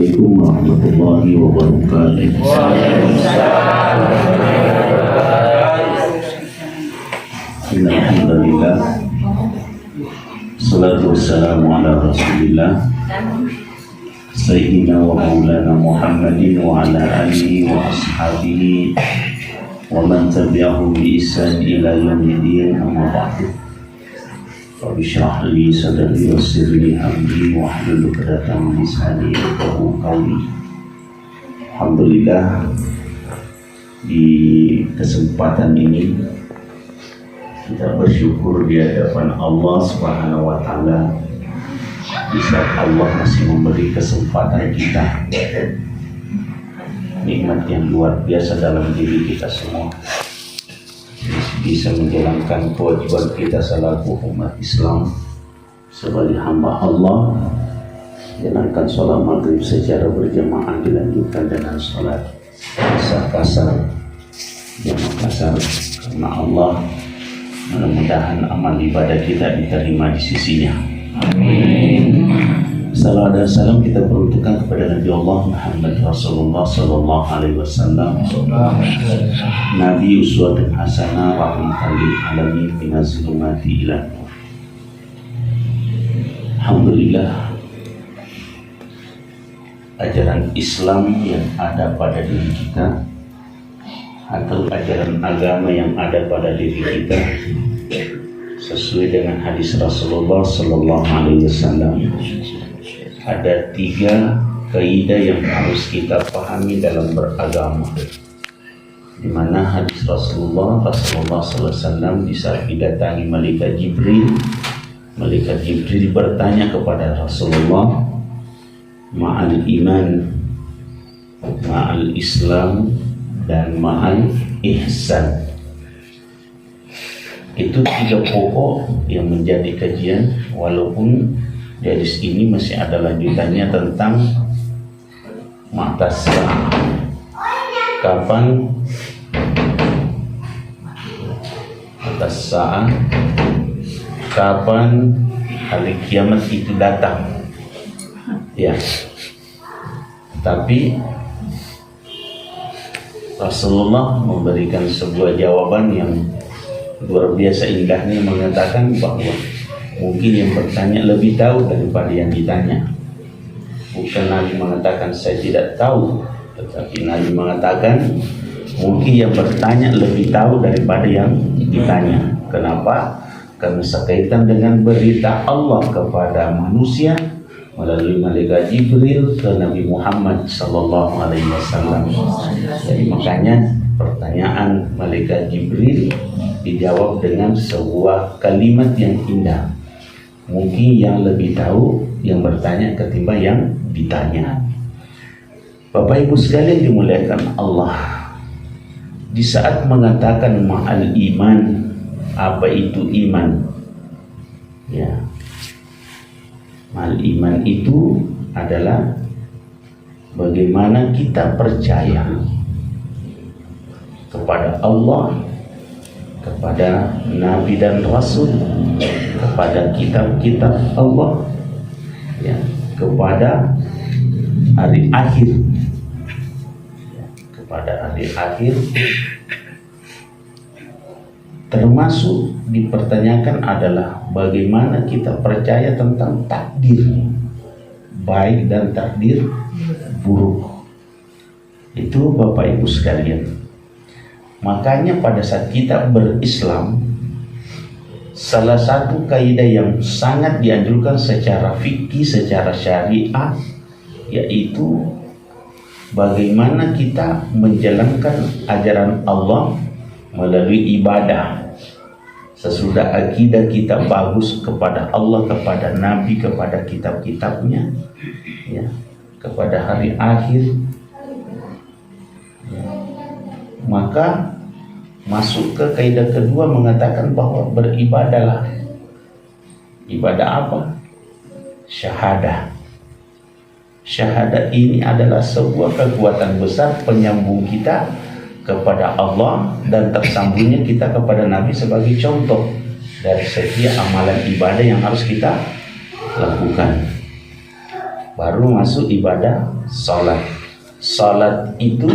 Assalamualaikum warahmatullahi wabarakatuh. Alhamdulillah, salatu wassalamu ala rasulillah Sayyidina wa maulana Muhammadin wa ala alihi wa ashabihi wa man tabi'ahum bi ihsan ila yaumiddin, amma ba'du. Rabbi shrah li sadri wa yassir li amri wa hlul 'uqdatam min lisani yafqahu qawli. Alhamdulillah, di kesempatan ini kita bersyukur di hadapan Allah Subhanahu wa taala di saat Allah masih memberi kesempatan kita, nikmat yang luar biasa dalam diri kita semua, bisa menjalankan kewajiban kita selaku umat Islam sebagai hamba Allah, jalankan sholat maghrib secara berjamaah dilanjutkan dengan sholat kasar jamaah kasar karena Allah. Mudah-mudahan amal ibadah kita diterima di sisinya. Amin. Salawat dan salam kita peruntukkan kepada Nabi Allah Muhammad Rasulullah Sallallahu Alaihi Wasallam, Nabi uswatun hasanah rahmatan lil alamin minaz zulumati ila nur. Alhamdulillah, ajaran Islam yang ada pada diri kita atau ajaran agama yang ada pada diri kita sesuai dengan hadis Rasulullah Sallallahu Alaihi Wasallam, ada 3 kaidah yang harus kita pahami dalam beragama, di mana hadis Rasulullah Sallallahu Alaihi Wasallam di saat didatangi malaikat Jibril bertanya kepada Rasulullah, ma'al iman, ma'al Islam, dan ma'al ihsan. Itu 3 pokok yang menjadi kajian, walaupun di hadis ini masih ada lanjutannya tentang ma'tas sa'ah. Kapan ma'tas sa'ah, kapan hari kiamat itu datang, ya. Tapi Rasulullah memberikan sebuah jawaban yang luar biasa indahnya, mengatakan bahwa mungkin yang bertanya lebih tahu daripada yang ditanya. Bukan Nabi mengatakan saya tidak tahu, tetapi Nabi mengatakan mungkin yang bertanya lebih tahu daripada yang ditanya. Kenapa? Karena sekaitan dengan berita Allah kepada manusia melalui malaikat Jibril ke Nabi Muhammad Sallallahu Alaihi Wasallam. Jadi makanya pertanyaan malaikat Jibril dijawab dengan sebuah kalimat yang indah. Mungkin yang lebih tahu yang bertanya ketimbang yang ditanya. Bapak Ibu sekalian dimuliakan Allah, di saat mengatakan ma'al iman, apa itu iman? Ya, ma'al iman itu adalah bagaimana kita percaya kepada Allah, kepada Nabi dan Rasul, kepada kitab-kitab Allah, ya, kepada hari akhir, ya, kepada hari akhir. Termasuk dipertanyakan adalah bagaimana kita percaya tentang takdir baik dan takdir buruk. Itu Bapak Ibu sekalian. Makanya pada saat kita berislam, salah satu kaidah yang sangat dianjurkan secara fikih, secara syariah, yaitu bagaimana kita menjalankan ajaran Allah melalui ibadah. Sesudah akidah kita bagus kepada Allah, kepada Nabi, kepada kitab-kitabnya, ya, kepada hari akhir, ya, maka masuk ke kaidah kedua mengatakan bahwa beribadahlah. Ibadah apa? Syahadah. Syahadat ini adalah sebuah kekuatan besar penyambung kita kepada Allah dan tersambungnya kita kepada Nabi sebagai contoh dari setiap amalan ibadah yang harus kita lakukan. baru masuk ibadah sholat. Sholat itu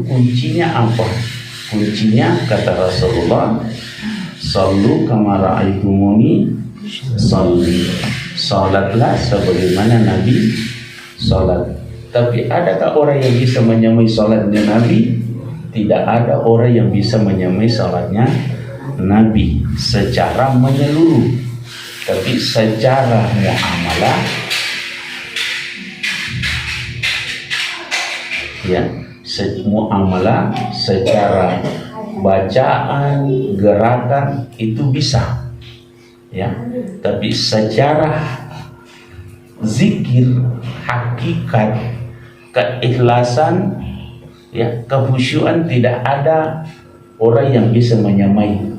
kuncinya apa? Kuncinya kata Rasulullah, "Shallu kama ra'aitumuni sholli." Sholatlah sebagaimana Nabi sholat. Tapi adakah orang yang bisa menyamai sholatnya Nabi? Tidak ada orang yang bisa menyamai sholatnya Nabi secara menyeluruh. Tapi secara muamalah, ya, muamalah secara bacaan, gerakan itu bisa, ya. Tapi secara zikir, hakikat, keikhlasan, ya, kekhusyuan, tidak ada orang yang bisa menyamai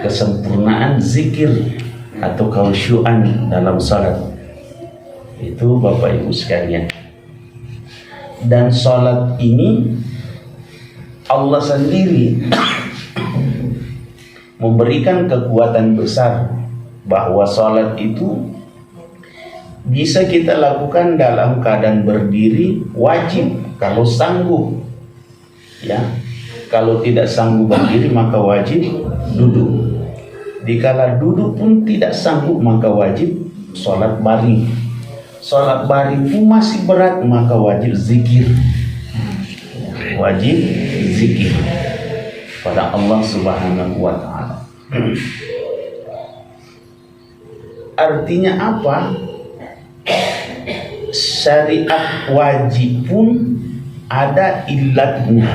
kesempurnaan zikir atau kekhusyuan dalam salat. Itu Bapak Ibu sekalian. Dan salat ini Allah sendiri memberikan kekuatan besar bahwa salat itu bisa kita lakukan dalam keadaan berdiri, wajib kalau sanggup, ya. Kalau tidak sanggup berdiri maka wajib duduk. Dikala duduk pun tidak sanggup maka wajib sholat baring. Sholat baring pun masih berat maka wajib zikir. Wajib zikir pada Allah Subhanahu wa ta'ala. Artinya apa? Syariat wajib pun ada ilatnya,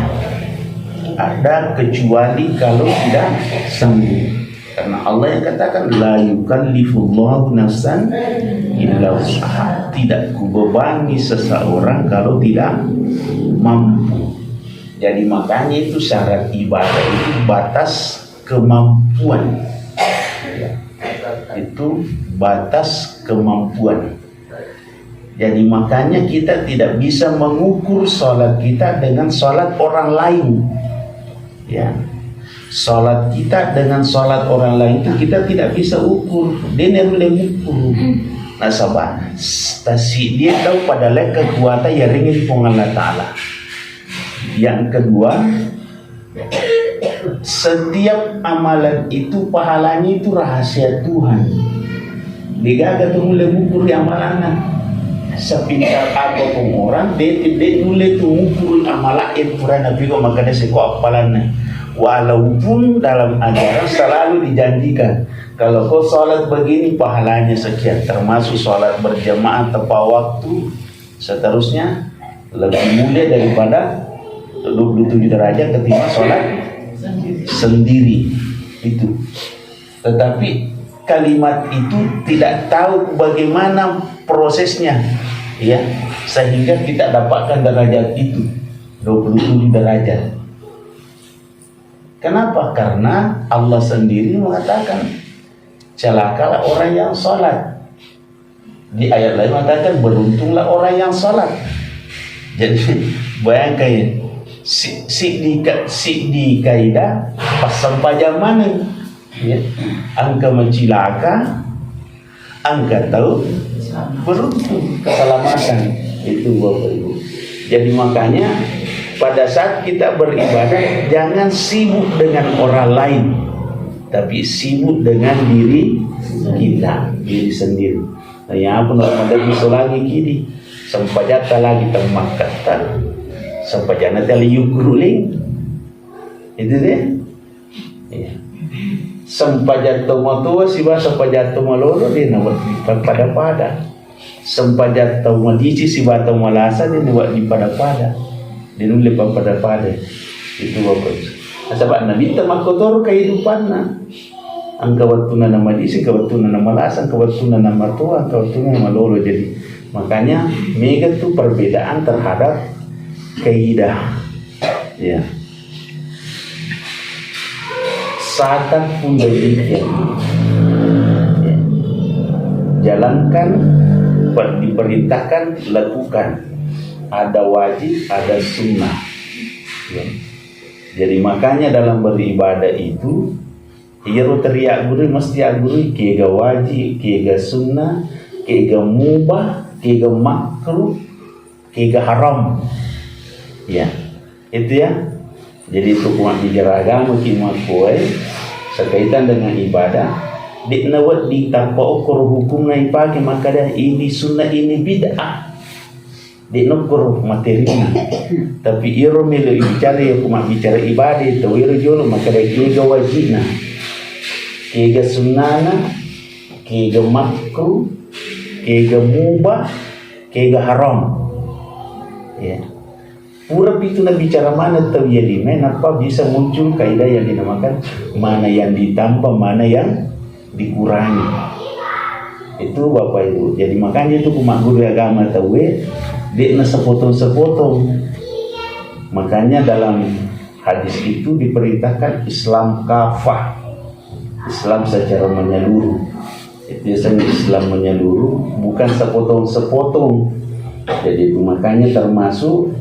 ada kecuali kalau tidak sanggup. Karena Allah yang katakan la yukallifullahu nafsan illa wus'aha, tidak kubebani seseorang kalau tidak mampu. Jadi makanya itu syarat ibadah itu batas kemampuan, itu batas kemampuan. Jadi makanya kita tidak bisa mengukur sholat kita dengan sholat orang lain, ya. Sholat kita dengan sholat orang lain itu kita tidak bisa ukur. Dia boleh ukur. Nasabah, stasi dia tahu pada kekuatan yang ringin pun Allah Ta'ala. Yang kedua, setiap amalan itu pahalanya itu rahasia Tuhan. Dia gak mulai ukur amalannya. Sepintar apapun orang, dia mulai ukur amalan itu pernah Nabi kau makanya seko apalannya. Walaupun dalam ajaran selalu dijanjikan kalau kau sholat begini pahalanya sekian, termasuk sholat berjamaah tepat waktu, seterusnya lebih mulia daripada 27 derajat ketimbang sholat sendiri itu. Tetapi kalimat itu tidak tahu bagaimana prosesnya, ya, sehingga kita dapatkan derajat itu 27 derajat. Kenapa? Karena Allah sendiri mengatakan celakalah orang yang sholat. Di ayat lain mengatakan beruntunglah orang yang sholat. Jadi bayangkan si di kaidah pas sampai zaman ini, ya, angka mencilaka, angka tahu beruntung keselamatan itu Bapak Ibu. Jadi makanya pada saat kita beribadah jangan sibuk dengan orang lain, tapi sibuk dengan diri kita, diri sendiri. Nah, yang apa nggak ada bisa lagi kini, sempajata lagi termakata, sempajana tali yukuruling, itu deh. Ya. Sempajata matua si bahasa sempajata malolo dia nak pada. Sempajata madici si bahasa malasa dia nak di pada. Dia nulis pada itu Bapak. Sebab Nabi temakotor kehidupannya. Angka waktu nama disi, waktu nama lasan, waktu nama tua, waktu nama lolo. Jadi makanya mega itu perbedaan terhadap kaidah, ya. Saat pun demikian, ya. Jalankan, diperintahkan, lakukan. Ada wajib, ada sunnah, ya. Jadi makanya dalam beribadah itu ia teriak guru mesti aguri kega wajib, kega sunnah, kega mubah, kega makruh, kega haram. Ya, itu ya. Jadi itu kuat bicara agama kima kuai sekaitan dengan ibadah. Dik nawat di tanpa ukur hukum na ipake maka dah ini sunnah ini bid'ah. Dik nukur materinya. Tapi iro melo bicara ya kumat bicara ibadah itu iro jolo maka dah kega wajibna, kega sunnana, kega makruh, kega mubah, kega haram. Ya. Pura itu nak bicara mana tahu ya di mana apa bisa muncul kaidah yang dinamakan mana yang ditambah mana yang dikurangi. Itu Bapak Ibu. Jadi makanya itu kumak guru agama tahu dia nak sepotong-sepotong. Makanya dalam hadis itu diperintahkan Islam kafah, Islam secara menyeluruh. Itu biasanya Islam menyeluruh, bukan sepotong-sepotong. Jadi itu makanya termasuk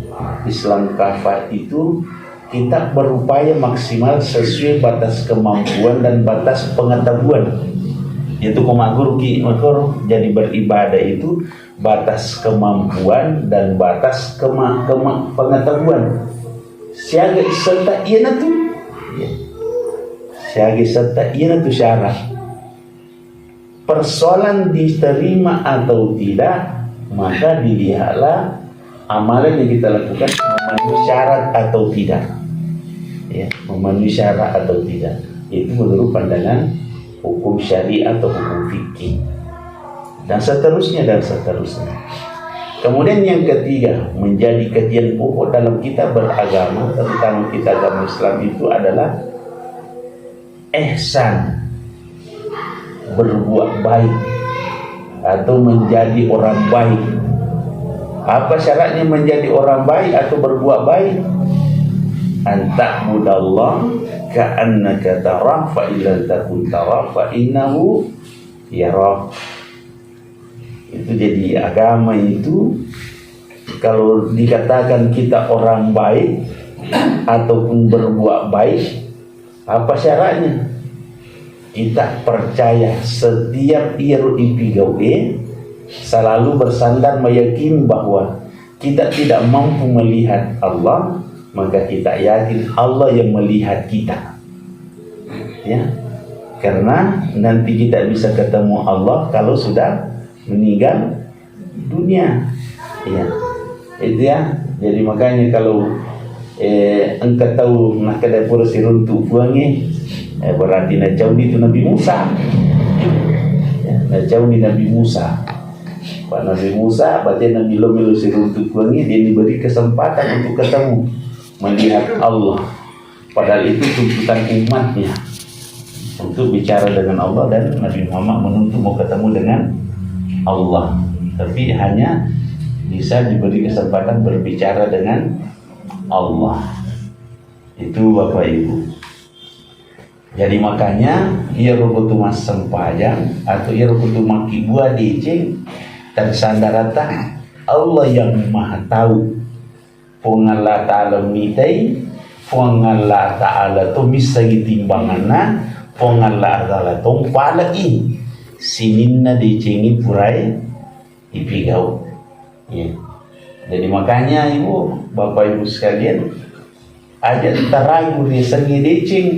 Islam kafah itu kita berupaya maksimal sesuai batas kemampuan dan batas pengetahuan. Yaitu komagur ki makor jadi beribadah itu batas kemampuan dan batas pengetahuan. Siaga serta iana tu, siaga serta iana tu syarat. Persoalan diterima atau tidak, maka dilihatlah amalan yang kita lakukan memenuhi syarat atau tidak. Ya, memenuhi syarat atau tidak. Itu menurut pandangan hukum syariat atau hukum fikih. Dan seterusnya dan seterusnya. Kemudian yang ketiga, menjadi kajian pokok dalam kita beragama, terutama kita agama Islam itu adalah ihsan, berbuat baik atau menjadi orang baik. Apa syaratnya menjadi orang baik atau berbuat baik? Anta'budallah ka'annaka tarah fa illam takun tarah fa innahu yarah. Itu jadi agama itu kalau dikatakan kita orang baik ataupun berbuat baik, apa syaratnya? Kita percaya setiap iru ipigawe selalu bersandar meyakini bahwa kita tidak mampu melihat Allah, maka kita yakin Allah yang melihat kita. Ya, karena nanti kita bisa ketemu Allah kalau sudah meninggal dunia. Ya, itu ya. Jadi makanya kalau engkau tahu nak kedai pura siruntuk buangnya, berarti nak jauh itu Nabi Musa. Ya, nak jauh ni Nabi Musa. Pak Nabi Musa, berarti Nabi Lomelo siruntuk buangnya, dia diberi kesempatan untuk ketemu, melihat Allah. Padahal itu tuntutan umatnya untuk bicara dengan Allah, dan Nabi Muhammad menuntut mau ketemu dengan Allah, tapi hanya bisa diberi kesempatan berbicara dengan Allah. Itu Bapak Ibu. Jadi makanya ia rukutu mas sempayang atau ia rukutu maki buah dicing tersandarata Allah yang maha tahu. Pengalla ta'ala mitai, pengalla ta'ala tu misagi timbanganna, pengalla ta'ala tumpala in sininna dicingi purai ipigau. Ya. Jadi makanya Ibu, Bapak Ibu sekalian, ada teragu dia sengi dicing.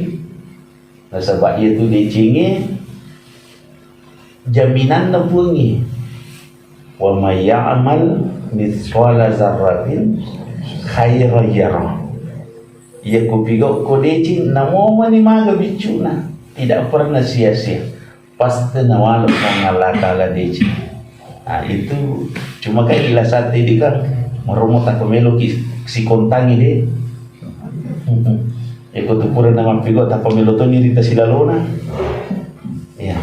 Nah, sebab ia tu dicingi jaminan napungi. Wa may ya'mal mithqala zarratin khairan yarah. Ia kupigau ko dicing namo mani maga bicuna, tidak pernah sia-sia. Pasti nawala Allah Ta'ala dicing. Nah, itu cuma kan gila saat ini kan merumut tak kemelo si kontangi deh. Ikut ukuran nama pigo tak kemelo tu ni rita silalona. Ya.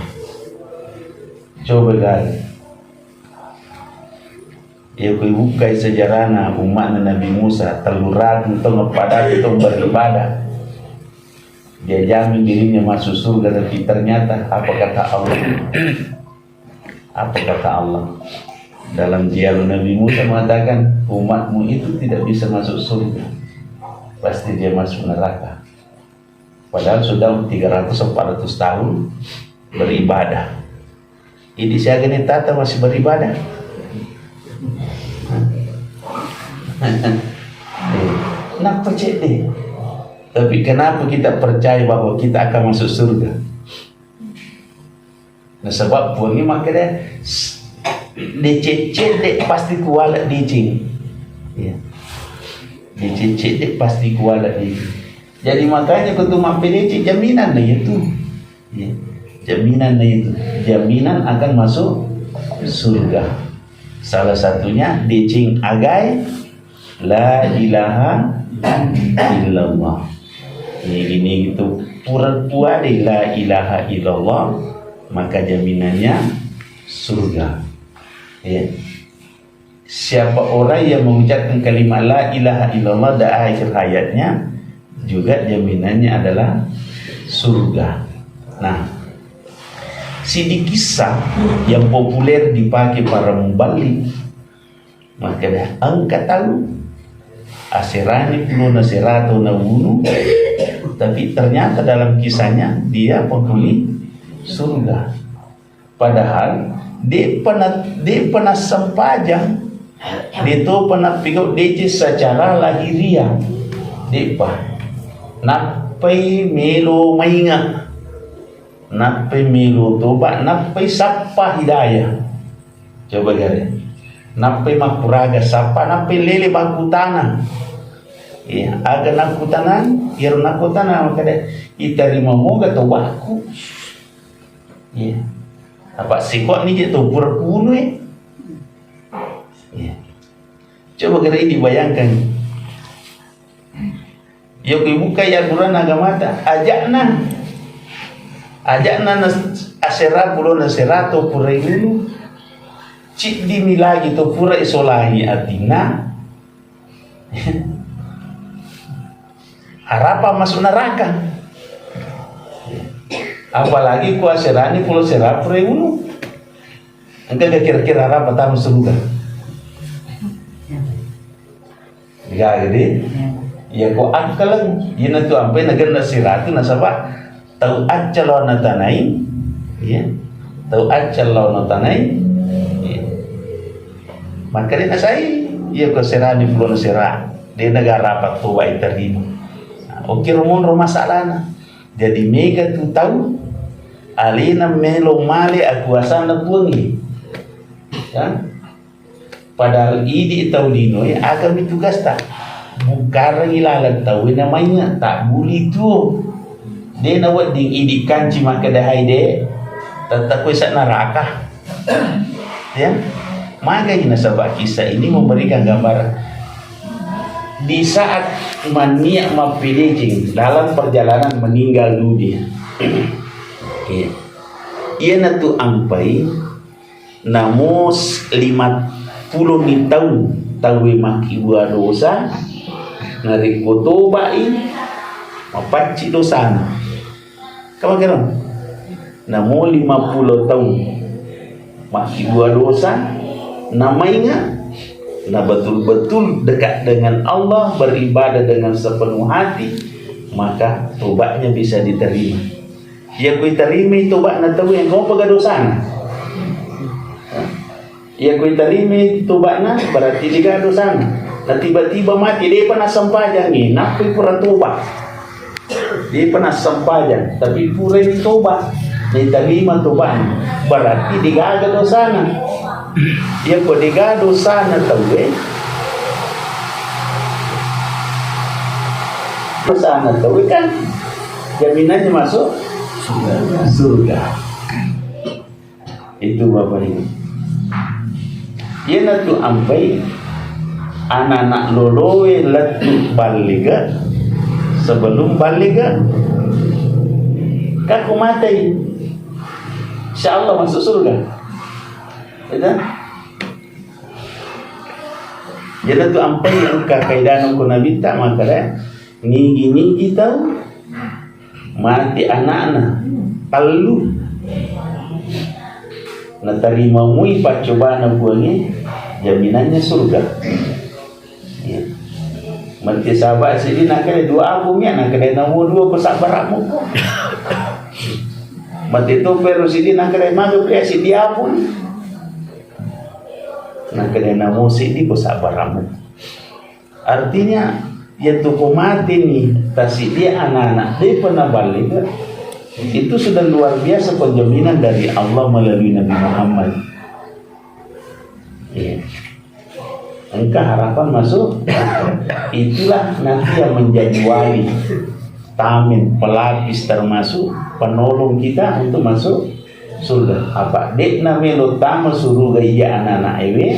Coba guys. Ya ku buka sejarahna umat Nabi Musa teluran untuk ngepadat itu beribadah. Dia jamin dirinya masuk surga, tapi ternyata apa kata Allah? Apa kata Allah? Dalam dialog Nabi Musa mengatakan umatmu itu tidak bisa masuk surga, pasti dia masuk neraka. Padahal sudah 300-400 tahun beribadah. Ini saya gini tata masih beribadah. Nak percaya deh. Tapi kenapa kita percaya bahwa kita akan masuk surga? Nah sebab pun ni makanya dicecet dek pasti kualat dicing. Ya. Dicecet dek pasti kualat dicing. Jadi makanya kutu mampir jaminan lah itu. Ya. Jaminan lah itu. Jaminan akan masuk surga. Salah satunya dicing agai la ilaha illallah. Ini gitu pura-pura la ilaha illallah, maka jaminannya surga. Ya. Siapa orang yang mengucapkan kalimat la ilaha illallah di akhir hayatnya juga jaminannya adalah surga. Nah, sini kisah yang populer dipakai para mubalik, maka dah angkat tahu aserani pulau naserato nawunu, tapi ternyata dalam kisahnya dia penghuni surga. Padahal dia pernah sempajang, dia tu pernah pikir dia secara lahiriah, dia napai melo maingat, napai melo tobat, napai sapa hidayah. Coba gare, napai makuraga sapa, napai lele bakutana. Ya, agar nakutanan, biar nakutanan makanya iterima moga tobatku. Ya, apa sih kok ni je tu berkuno ya. Coba kira ini dibayangkan. Ya buka ya Quran agama ta, ajakna asera pulo naserato pura ilulu. Cik dimi lagi tu pura isolahi atina. Harapan masuk neraka. Apalagi kuaserani pulau serap reunu. Engkau kira-kira harapan tamu surga. Ya gede. Ya ko akalan ina tu ampai negara nasiratu nasaba tau acalo natanai. Ya. Tau acalo natanai. Ya. Maka dia nasai ya ko serani pulau serap. Dia negara apa tu baik terima. Oke rumah salahna. Jadi mega tu tahu alina melo male aku asana buangi. Ya. Padahal idi tahu dino ya agak tugas tak. Bukan ilalat tahu namanya tak boleh tu. Dia nawat ding idi kanci maka dahai de tetap kuisak neraka. Ya. Maka ini sebab kisah ini memberikan gambaran di saat maniak mapilejing dalam perjalanan meninggal dunia. Ia natu ampai namus 50 ni tahu maki buah dosa ngari kotobai mapaci dosa. Kamu kira? Namu 50 tahun maki buah dosa namanya. Nah betul-betul dekat dengan Allah, beribadah dengan sepenuh hati, maka tobatnya bisa diterima. Ya kui terima tobat na tahu yang kau pegang dosa. Ya kui terima tobat na berarti dia dosa. Nah tiba-tiba mati dia pernah sempajang ni, napi pura tobat. Dia pernah sempajang, tapi pura tobat. Diterima tobat, berarti dia ada dosa. Ya ko diga dosa na tahu dosa na tahu kan jaminannya masuk surga. Itu Bapak Ibu. Ia natu ampai anak-anak lolowe letu baliga sebelum baliga kaku mati insyaallah masuk surga. Jadi tu ampai yang kekaidan ko nabi tak makara ninggi tahu mati anak-anak palu na terima mui percobaan buangnya jaminannya surga. Ya. Mati sahabat sini nak kena dua aku nak kena nombor dua bersabar aku. mati itu perusidi nak kena mago kreasi dia pun nak kena namusi di kusabaramu. Artinya ya tuku mati nih tasik dia anak-anak dia pernah balik itu sudah luar biasa penjaminan dari Allah melalui Nabi Muhammad. Ya. Engkau harapan masuk, itulah nanti yang menjadi wali, tamin, pelapis termasuk penolong kita untuk masuk surga. Apa? Dek namelo tama surga iya anak-anak ewe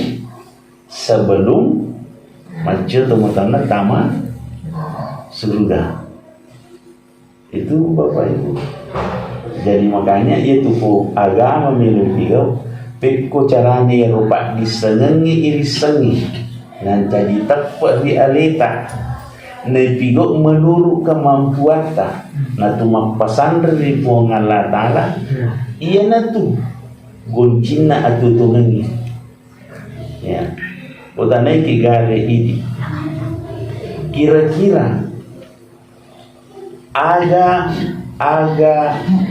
sebelum macam teman-teman tama surga. Itu Bapak Ibu. Jadi makanya itu agama milik beliau. Peko caranya rupa disengengi iri sengi dan jadi tepat di aleta nepigo menurut kemampuan ta na tu mapasandre di puangan Allah Ta'ala iya na tu goncina atu tungengi ya utanai kigare ini kira-kira aga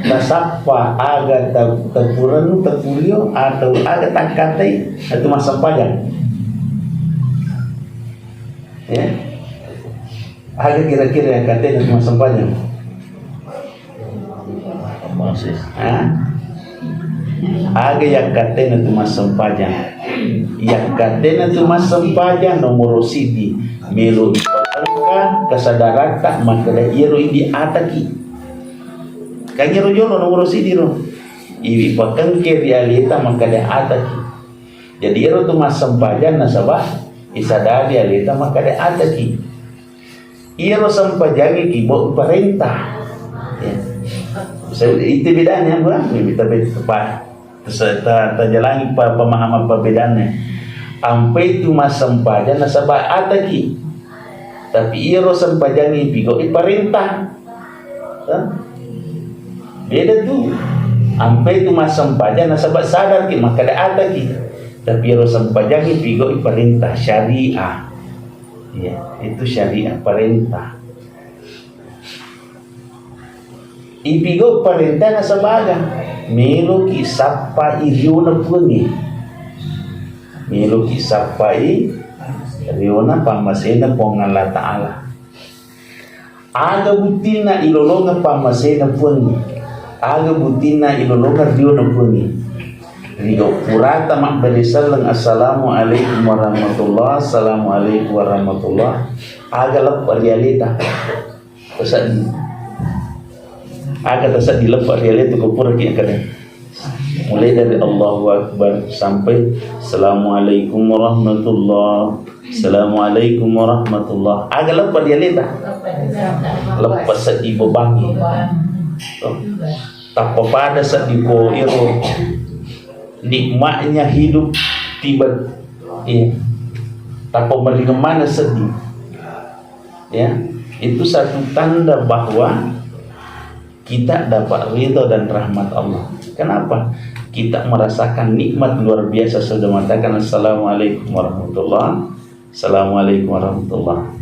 nasapa aga tapuranu tapulio atau aga tangkatai atau masam pajang ya aga kira-kira yang katai atau masam pajang aga yang katai atau masam pajang yang katai atau masam pajang nomor sidi melo ipatangka kesadaran tak makanya iro ini ataki kagiro jono nomor sidi ro iwi pakang ke realita makada ataki jadi ero tu masam pajan nasabah isada realita makada ataki ero sampajangi kibo perintah ya itu bedanya bang kita tepat serta terjalani pemahaman perbedaannya ampai tu masam pajan nasabah ataki tapi ero sampajangi pigo perintah beda tuh sampai itu masam pajan nasabah sadar ki maka ada ki tapi harus sampajangi pigo perintah syariah ya itu syariah perintah ipigo perintah nasabah melo ki sapa iriona pungi melo ki sapa iriona pamasena pongan Allah Ta'ala aga butina ilolonga pamasena pungi aga butina ilolongar dio nopuni rido purata mak berisalang assalamualaikum warahmatullah assalamualaikum warahmatullah aga lepa realita tasad aga tasad dilepa realita ko pura ki kada mulai dari Allahu Akbar sampai assalamualaikum warahmatullah assalamualaikum warahmatullah aga lepa realita lepa sad ibobangi tak pada saat dipo iro nikmatnya hidup tiba tak bagaimana sedih ya itu satu tanda bahwa kita dapat ridha dan rahmat Allah. Kenapa? Kita merasakan nikmat luar biasa sudah mengatakan assalamualaikum warahmatullah assalamualaikum warahmatullah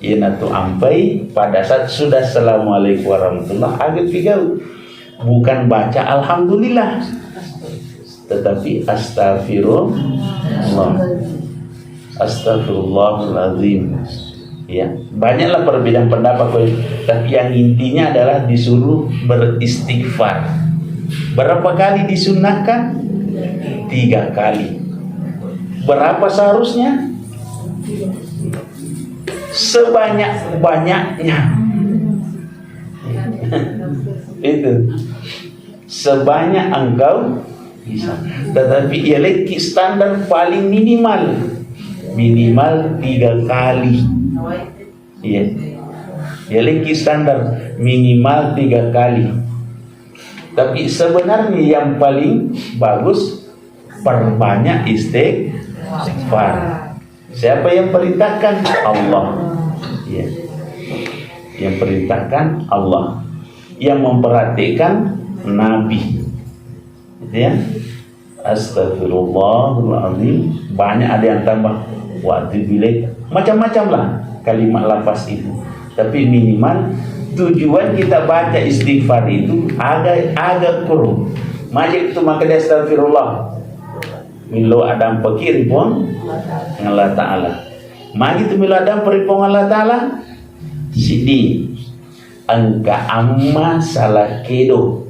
ina tu ampai pada saat sudah assalamualaikum warahmatullah agak pikir bukan baca alhamdulillah tetapi astagfirullah astagfirullahaladzim ya banyaklah perbedaan pendapat tapi yang intinya adalah disuruh beristighfar. Berapa kali disunahkan? 3 kali. Berapa seharusnya? Sebanyak-banyaknya. Itu sebanyak engkau bisa. Tetapi ialah standar paling minimal 3 kali. Iya. Ialah standar minimal 3 kali. Tapi sebenarnya yang paling bagus perbanyak istighfar. Siapa yang perintahkan? Allah. Ya. Yang perintahkan Allah. Yang memperhatikan Nabi. Ya. Astagfirullahaladzim. Banyak ada yang tambah waktu bilik. Macam-macam lah kalimat lafaz itu. Tapi minimal tujuan kita baca istighfar itu agak kurung. Majik itu maka dia astagfirullah. Milo adam pikir pun Allah Ta'ala. Magi itu milo adam peripong Allah Ta'ala. Sidi angka amma salah kedo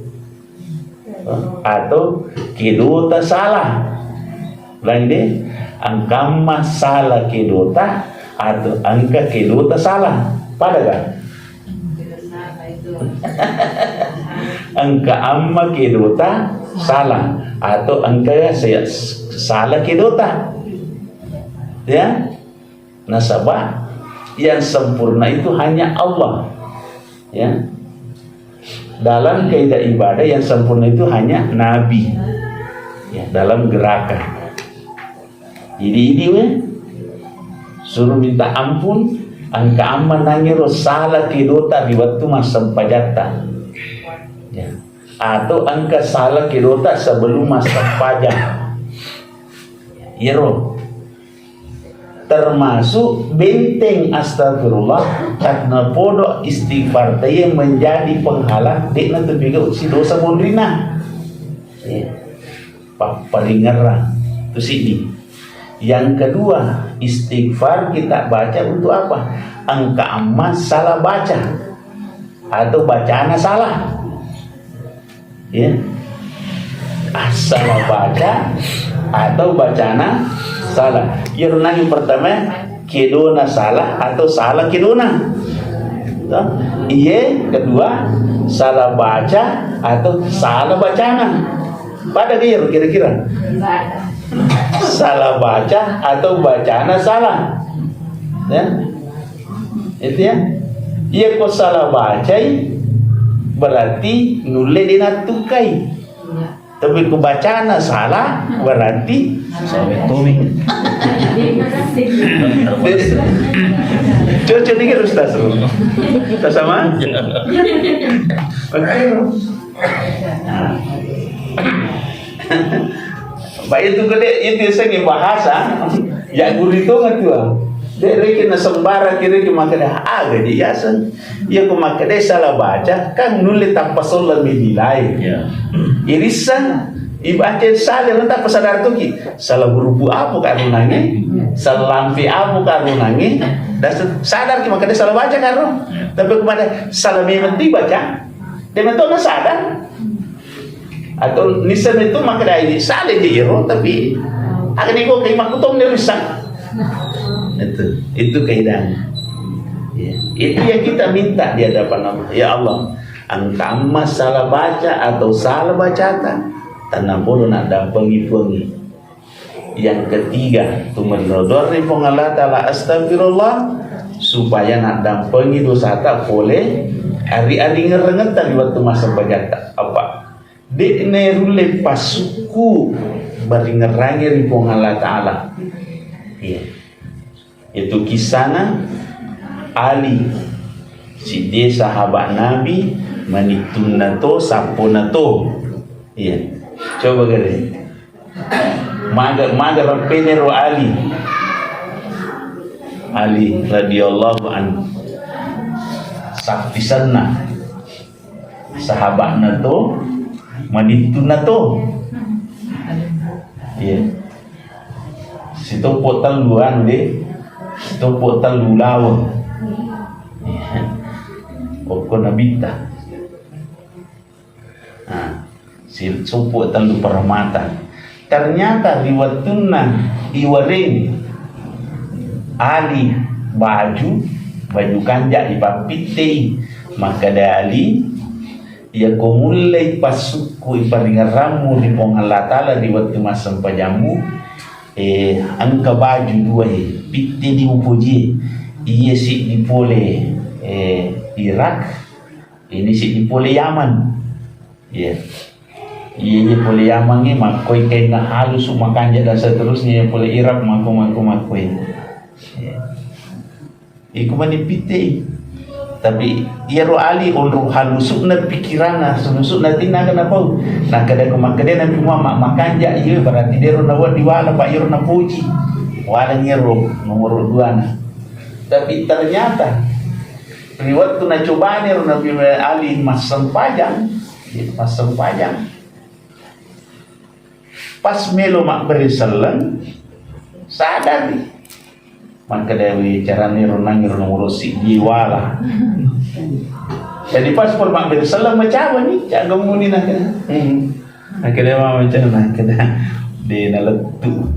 atau kedo tak salah. Lain deh, angka amma salah kedo tak atau angka kedo tak salah. Pada kan? Angka amma kedo tak salah atau angka saya salah kedo tak. Ya, nasabah yang sempurna itu hanya Allah. Ya, dalam kaidah ibadah yang sempurna itu hanya Nabi. Ya, dalam gerakan. Ini suruh minta ampun, angka aman nangiro salah kedota di waktu masa pajata. Ya. Atau angka salah kedota sebelum masa pajak. Iro. Termasuk benteng astagfirullah karena podo istighfar yang menjadi penghalang dekna terbiga si dosa mondrina. Ya. Paling ngerang itu sini. Yang kedua, istighfar kita baca untuk apa? Angka amma salah baca atau bacaannya salah. Ya. Salah baca atau bacana salah. Yang pertama kedona salah atau salah kedona. Iya, kedua salah baca atau salah bacana. Pada dia kira-kira salah baca atau bacana salah. Ya. Itu ya. Iya kok salah baca berarti nulle dinatukai. Tapi kebacaan salah berarti Coba dikit Ustaz. Kita sama? Oke. Baik itu gede itu segi bahasa ya guru itu ngatua. Dari kena sembara kira kemakanya agak diasan. Ya kemakanya salah baca kan nulis tanpa soal lebih nilai. Irisan ibaca salah tak pesadar tu ki salah berupu apa karunannya salah lampi apa karunannya dan sadar ki makanya salah baca karun tapi kepada salah memang dibaca dia betul sadar atau nisan itu makanya ini salah diiro tapi akan ikut kaimak kutong dia rusak itu kehidangan ya. Itu yang kita minta di hadapan Allah. Ya Allah, angka emas salah baca atau salah bacata tanam bodoh nak dampengi-pengi. Yang ketiga, tumenodori pengalat ala astagfirullah supaya nak dampengi dosa tak boleh hari-hari ngerengetan di waktu masa bacata apa? Dek nerule pasuku bari ngerangi di pengalat ta'ala. Iya. Itu kisahnya Ali si dia sahabat Nabi manituna to sampuna to. Iya. Coba gede. Maga penero Ali radhiyallahu anhu. Saktisanna sahabatna to manituna to. Iya. Situ potal luan deh. Situ potal lulaw. Pokok nabita. Si supo talu permata. Ternyata riwatuna iwaring Ali baju kanjak ipapite maka dali ia komulai pasuku iparingaramu di ponghalatala di waktu masa pajamu angka baju dua pitte di upuji iya si di pole Irak ini si di pole Yaman ya iya pole Yaman ni makoi kena halus makanja dan seterusnya pole Irak makoi iku mani pitte tapi ia ro ali onro halusuk na pikiran na sunusuk na tinaga na pau na kada kumakade na puma makanja iya berarti dia ro nawat diwala pak iro na puji wala nyero nomor 2 na tapi ternyata riwayat tu na coba ni Nabi Ali mas sempajang, pas melo mak berisalan sadar ni maka dewi cara ni renang ngurusi jiwa lah. Jadi pas pun mak berisalan macam ni cak gemuni nak akhirnya macam nak kena di naletu.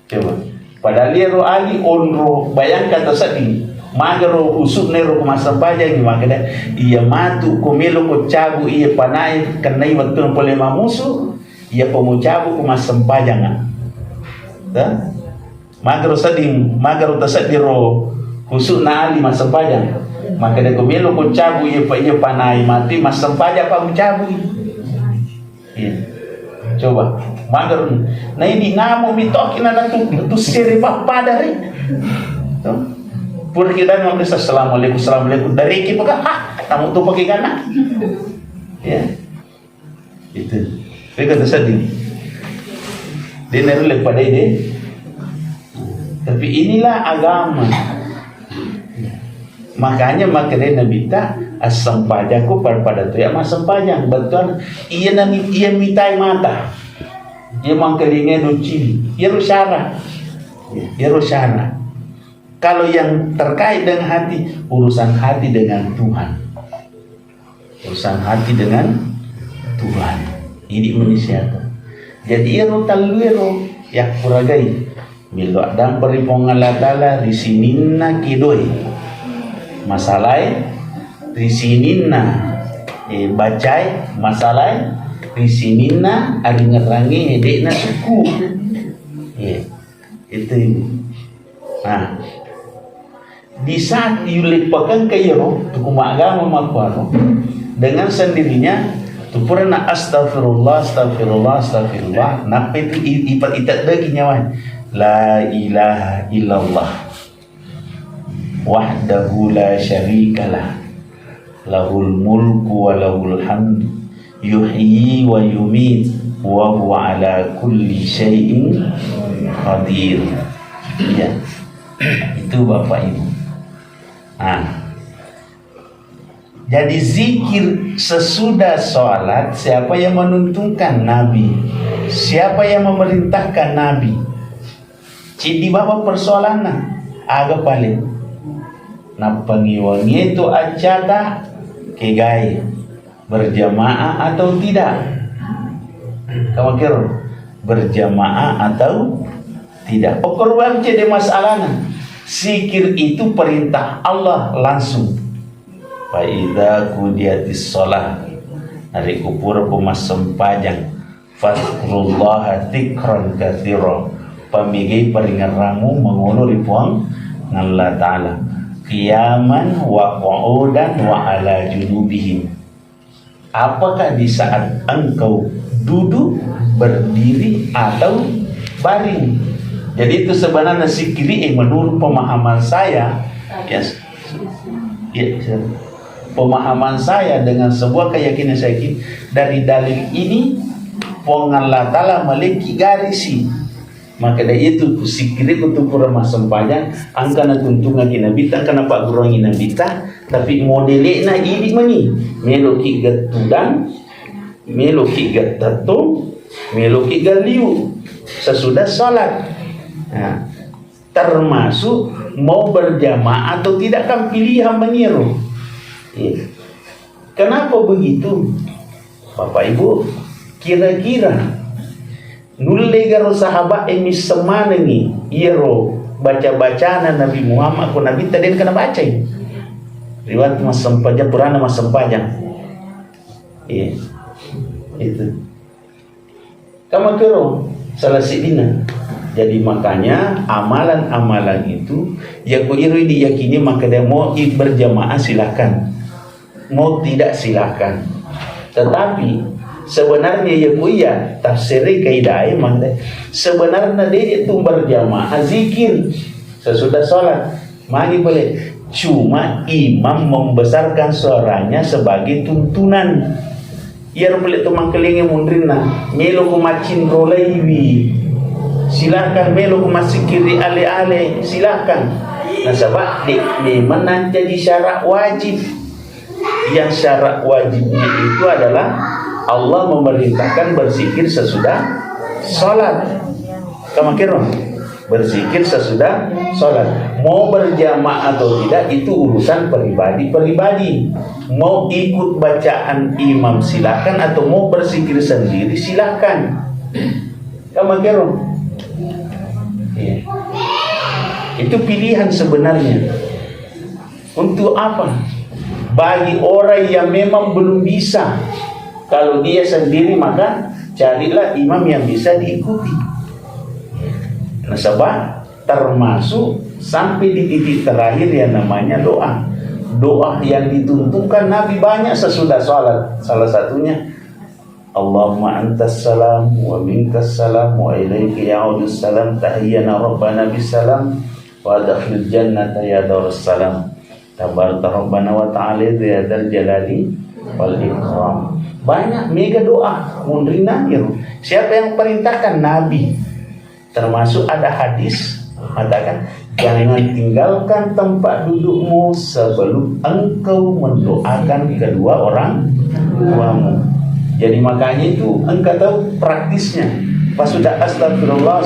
Coba padahal dia Ali onro bayangkan tersedih magaro usuk nero kumasa pajang maka dia ia matu komelo ko cabu ia panai kenai waktu pole mamusu ia pemucabu kumasa pajang dah magaro sedih magaro tersediro usuk na Ali masa pajang maka dia komelo ko cabu ia panai mati masa pajang pemucabu iya. Coba mager na hindi namo mitok ina na tu siri pa padari to pur kita ngomong assalamualaikum dari ki paka kamu tu pakai kana ya itu mereka tersedih dia nerlek pada ide tapi inilah agama makanya Nabi ta asam pajaku pada tu ya masam pajang betul ia mitai mata ia mangkelinge duci ia rusyara kalau yang terkait dengan hati urusan hati dengan Tuhan ini manusia jadi ia taluero ya kuragai bilo adam peripong Allah taala di sininna kidoi masalai risinina bacai masalai risinina ari ngerangi hedekna suku itu nah di saat yulipakan kayro tukuma agama makwaro dengan sendirinya tu purna astagfirullah nape itu ipat lagi nyawa la ilaha illallah wahdahu la syarikalah lahul mulku wa lahul hamdu yuhyi wa yumit wa huwa ala kulli syai'in qadir ya itu Bapak Ibu jadi zikir sesudah sholat siapa yang menuntunkan Nabi siapa yang memerintahkan Nabi cidi bawa persoalan agak paling na pangiwangi itu acara kegai berjamaah atau tidak kamu kira berjamaah atau tidak pokoknya jadi masalahnya zikir itu perintah Allah langsung fa idza qudiyatis shalah hari kupur kumas sempajang fazkurullaha dzikran katsira pamigai peringatmu mengulur puang Allah taala qiyaman wa qu'udan wa ala junubihim apakah di saat engkau duduk berdiri atau baring jadi itu sebenarnya zikir menurut pemahaman saya pemahaman saya dengan sebuah keyakinan saya dari dalil ini Allah taala memiliki garisi maka dari itu sikiri kutumpur masam panjang angkana tuntungan kinabita kana pak gurang kinabita tapi modelnya ini mani meloki gatudang meloki gatato meloki galiu sesudah salat termasuk mau berjamaah atau tidak kan pilihan menyeru kenapa begitu Bapak Ibu kira-kira nulle garo sahabat emis semanengi iro baca-bacaan Nabi Muhammad ko Nabi tadi kena baca riwayat mas sempajang Purana mas sempajang itu kamu kira salah sidina jadi makanya amalan-amalan itu ya ku iro diyakini maka dia mau berjamaah silakan mau tidak silakan tetapi sebenarnya ya kuya tafsirnya kaidah mana sebenarnya dia itu berjamaah zikir sesudah sholat mari boleh cuma imam membesarkan suaranya sebagai tuntunan ia boleh tumang kelingi mundrina melo kumacin rolaiwi silakan melo kumasik kiri ale-ale silakan Nah sebab memang nanti jadi syarat wajib. Yang syarat wajibnya itu adalah Allah memerintahkan berzikir sesudah sholat. Kamu kira? Berzikir sesudah sholat. Mau berjamaah atau tidak itu urusan pribadi-pribadi. Mau ikut bacaan imam silakan, atau mau berzikir sendiri silakan. Kamu kira? Ya. Itu pilihan sebenarnya. Untuk apa? Bagi orang yang memang belum bisa. Kalau dia sendiri maka carilah imam yang bisa diikuti. Nah sebab termasuk sampai di titik terakhir yang namanya doa. Doa yang dituntunkan Nabi banyak sesudah sholat. Salah satunya Allahumma antas salam wa minkas salam wa ilaika ya'udus salam tahiyyana rabbana bisalam wa adkhil jannata ya darus salam tabaraka rabbana wa ta'ala ya dzal jalali wal ikram. Banyak mega doa mundrina gitu. Siapa yang perintahkan? Nabi. Termasuk ada hadis mengatakan jangan tinggalkan tempat dudukmu sebelum engkau mendoakan kedua orang tuamu. Jadi makanya itu engkau tahu praktisnya. Pas sudah astagfirullah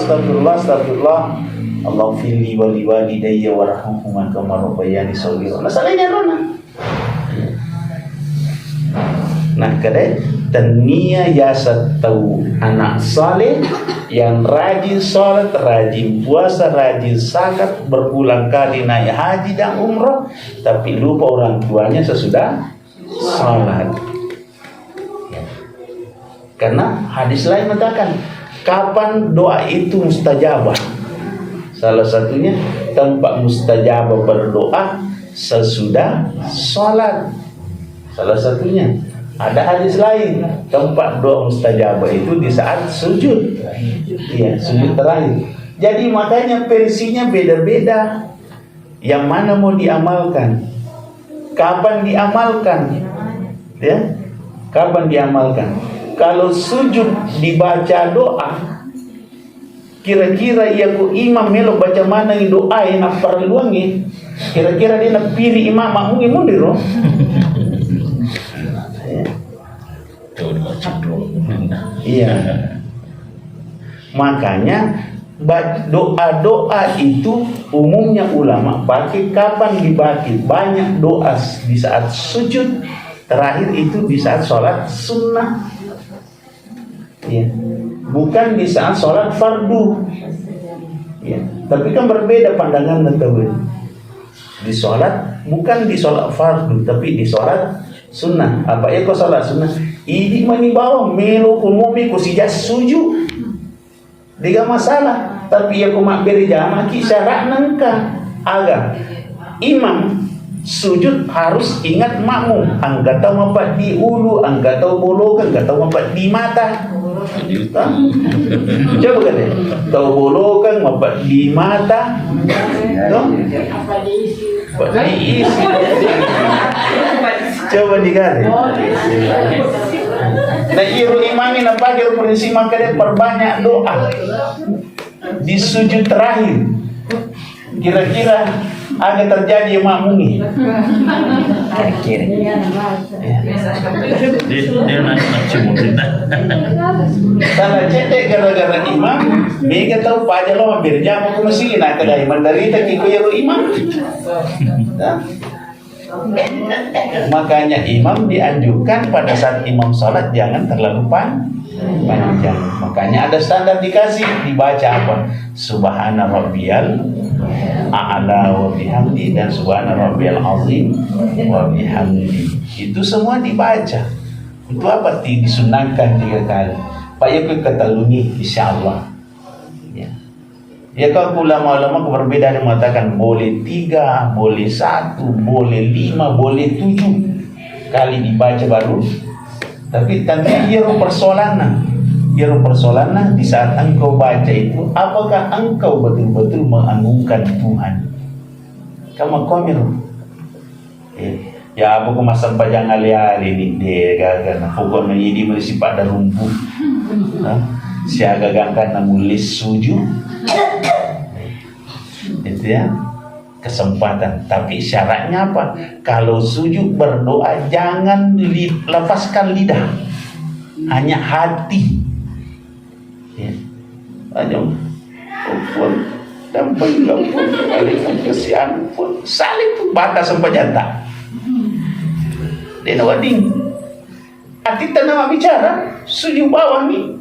Allah fili wali walidayya warhamhuma kama rabbayani shaghira. Nah salahnya rona. Nah kadang tania yasat tahu anak saleh yang rajin sholat, rajin puasa, rajin zakat, berulang kali naik haji dan umrah, tapi lupa orang tuanya sesudah sholat. Karena hadis lain mengatakan kapan doa itu mustajabah. Salah satunya tempat mustajabah berdoa sesudah sholat. Salah satunya ada hadis lain tempat doa mustajabah itu di saat sujud. Iya, sujud terakhir. Jadi makanya versinya beda-beda. Yang mana mau diamalkan? Kapan diamalkan? Ya, kapan diamalkan? Kalau sujud dibaca doa, kira-kira ia ku imam melo baca mana yang doa yang apa luangi? Kira-kira dia nak pilih imam makmum mundur. Iya. Makanya doa-doa itu umumnya ulama pakai kapan dibaca? Banyak doa di saat sujud, terakhir itu di saat sholat sunnah. Ya. Bukan di saat sholat fardu. Ya. Tapi kan berbeda pandangan dan di sholat, bukan di sholat fardu, tapi di sholat sunnah. Apa ya kau sholat sunnah? Ini mani bawah melo kumomi kusijas suju. Tiga masalah. Tapi ya kumak beri jamaah ki syarat nangka agar imam sujud harus ingat makmum. Angkat tahu mampat di ulu, angkat tahu bolokan, angkat tahu mampat di mata. Coba kan ya, tahu bolokan mampat di mata. Diisi. Coba dikali. Nah iru imami napagi prinsip makanya perbanyak doa di sujud terakhir. Kira-kira ada terjadi makmumi. Kira-kira. Dia salah cetek gara-gara imam, mega tahu pada lo hampir jam aku mesti nak kedai menderita kiko iru imam. Makanya imam dianjurkan pada saat imam sholat jangan terlalu panjang. Makanya ada standar dikasih dibaca apa? Subhana rabbiyal a'la wa bihamdi dan subhana rabbiyal azim wa bihamdi. Itu semua dibaca. Untuk apa? Disunahkan 3 kali. Pak ya ketaluni insyaallah. Ya kalau ulama-ulama berbeda mengatakan boleh 3, boleh 1, boleh 5, boleh 7 kali dibaca baru. Tapi tanpa persoalan di saat engkau baca itu, apakah engkau betul-betul mengagungkan Tuhan? Kamu komir. Ya apa kemasan pajang ali-ali ni dia gagal na pokok na idi merisi pada rumpuh. Siya gagangkan na mulis sujud. Itu ya. kesempatan. Tapi syaratnya apa? Kalau sujud berdoa jangan lepaskan lidah, hanya hati. Ya. Ayo, pun dan penggabung alaikum kesian pun saling pun batas sampai jantak. Dia wading. Hati tanah bicara, sujud bawah ni.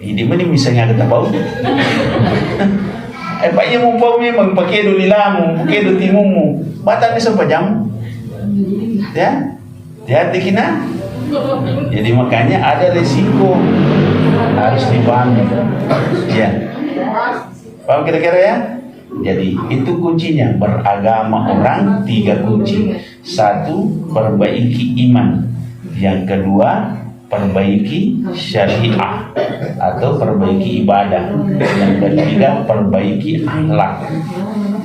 Ini mana misalnya kata bau. Pak ye mau bau memang pakai dulu lamu, pakai dulu timumu. Batas ni sampai jam. Ya. Hati kina. Jadi makanya ada risiko, harus dipahami. Ya. Paham kira-kira ya? Jadi itu kuncinya, beragama orang 3 kunci. 1, perbaiki iman. Yang kedua, perbaiki syariah atau perbaiki ibadah. Yang ketiga, perbaiki akhlak.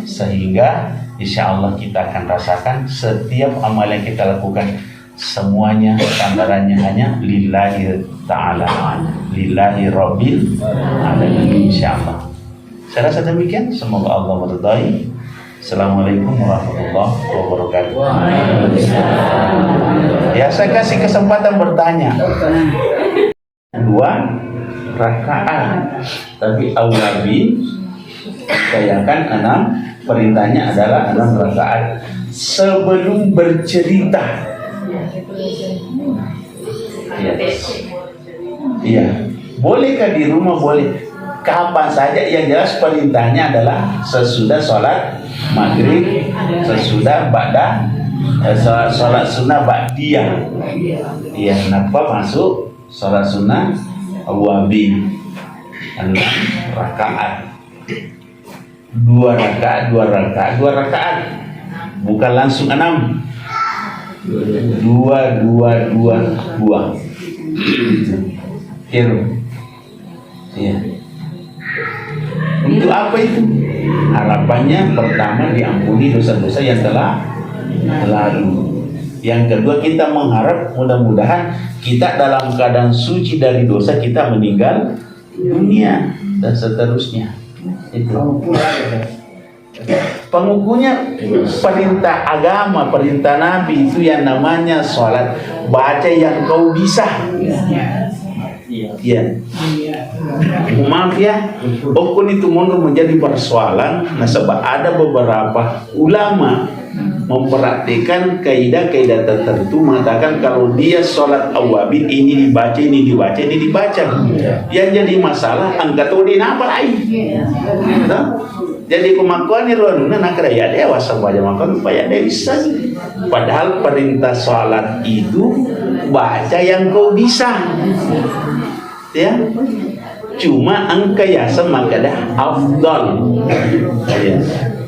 Sehingga insya Allah kita akan rasakan setiap amal yang kita lakukan semuanya sandarannya hanya lillahi ta'ala, lillahi rabbil alamin, insyaallah. Saya rasa demikian, semoga Allah meridai. Assalamualaikum warahmatullahi wabarakatuh. Ya, saya kasih kesempatan bertanya. 2 rakaat, tapi aulabi bayangkan 6, perintahnya adalah 6 rakaat. Sebelum bercerita, iya, bolehkah di rumah? Boleh, kapan saja. Yang jelas perintahnya adalah sesudah sholat maghrib, sesudah sholat sunnah ba'diyah. Iya, kenapa masuk sholat sunnah awabin 6 rakaat, 2 rakaat, bukan langsung 6. 2. Kira. Ya. Untuk apa itu? Harapannya pertama diampuni dosa-dosa yang telah lalu. Yang kedua, kita mengharap mudah-mudahan kita dalam keadaan suci dari dosa, kita meninggal dunia dan seterusnya. Itu. Pengukuhnya perintah agama, perintah Nabi itu yang namanya sholat. Baca yang kau bisa. Ya. Maaf ya, hukum itu mundur menjadi persoalan. Nah, sebab ada beberapa ulama mempraktikkan kaidah-kaidah tertentu, mengatakan kalau dia sholat awabin ini dibaca, ini dibaca, ini dibaca. Yang jadi masalah angkat udin apa lagi? Jadi kemakuan ni ruanuna nak raya dewa sampai makan supaya dia bisa. Padahal perintah sholat itu baca yang kau bisa. Ya. Cuma angka ya maka dah afdal. Ya.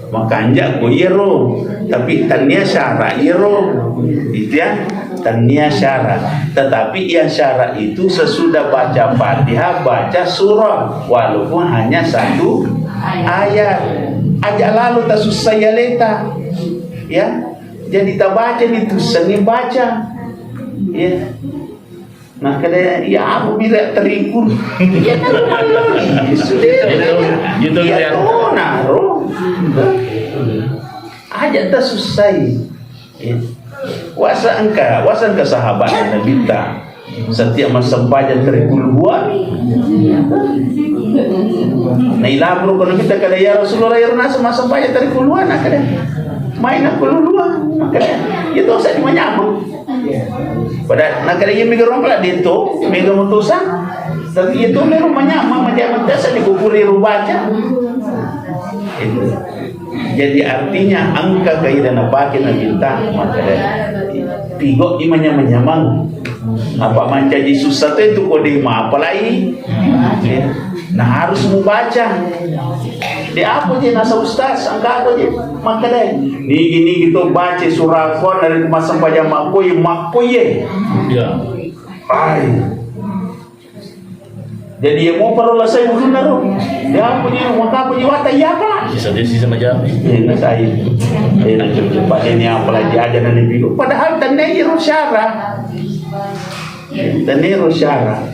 Maka anjak ko iro, tapi tania syara iro. Itu ya. Tania syara. Tetapi yang syara itu sesudah baca Fatihah, baca surah walaupun hanya 1 ayat. Ajak lalu tak susah ya leta. Ya. Jadi tak baca itu seni baca. Ya. Nah kada ya aku bila terikul. Ya kan sudah. Itu ya naro. Ajak tak susah. Ya. Wasa engka sahabat Nabi ta. Setiap masa baca terikul buat. Nah ilabro kalau kita kada ya Rasulullah ya rana masa baca terikul buat nak kada. Main aku luluan makanya itu usah dimanyamang. Pada nak kada yang migrong lah dito, mega mutusan. Tapi itu meron manyamang macam dasa dikukuri rubaca. Itu. Jadi artinya angka kaidah napake na bintang maka tigo imanya menyamang. Apa mancaji susah itu kode ma apalagi. Nah harus membaca. Di apa je nasa ustaz angka apa je maka deh. Ni gini gitu baca surah Al-Qur'an dari masa baca makoye. Ya. Ai. Jadi yang mau perlu selesai dulu naruh. Dia punya maka punya wata ya apa? Sisa macam. Ini saya. Nak cepat ini apa lagi aja nanti biru. Padahal tanir syarah. Tanir syarah.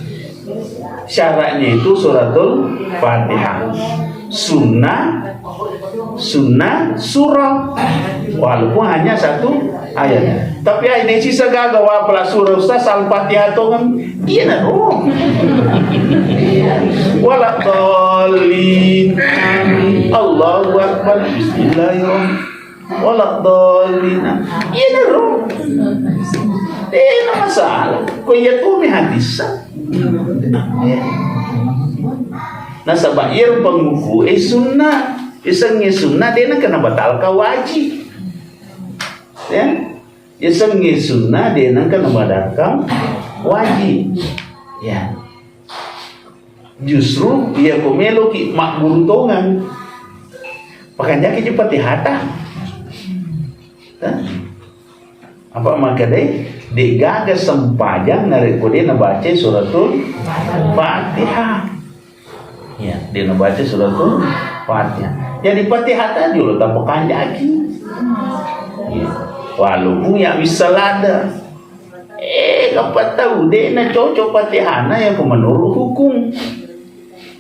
Syaratnya itu suratul Fatihah. sunnah surah, walaupun hanya satu ayat. Tapi ini sisa gagal wapala surah Ustaz Al-Fatihah to kan iya na roh. Wala dhalin. Allahu akbar. Bismillahirrahmanirrahim. Wala dhalin. Iya na roh. Tidak masalah. Kau ya tu mi hadis. Nah sabair penguku sunnah, isengnya sunnah dia nak kena batal ka wajib. Ya, isengnya sunnah dia nak kena batal ka wajib. Ya, justru dia komelo ki mak guntongan, pakanya ki cepati hata. Apa maka de gaga sempajang narik kode na baca suratul Fatihah. Ya, dia membaca suratul Fatihah. Jadi Fatihah tadi lo tak pekan lagi. Ya. Walaupun yang bisa lada. Kapa tahu dia nak cocok Fatihah na yang menurut hukum.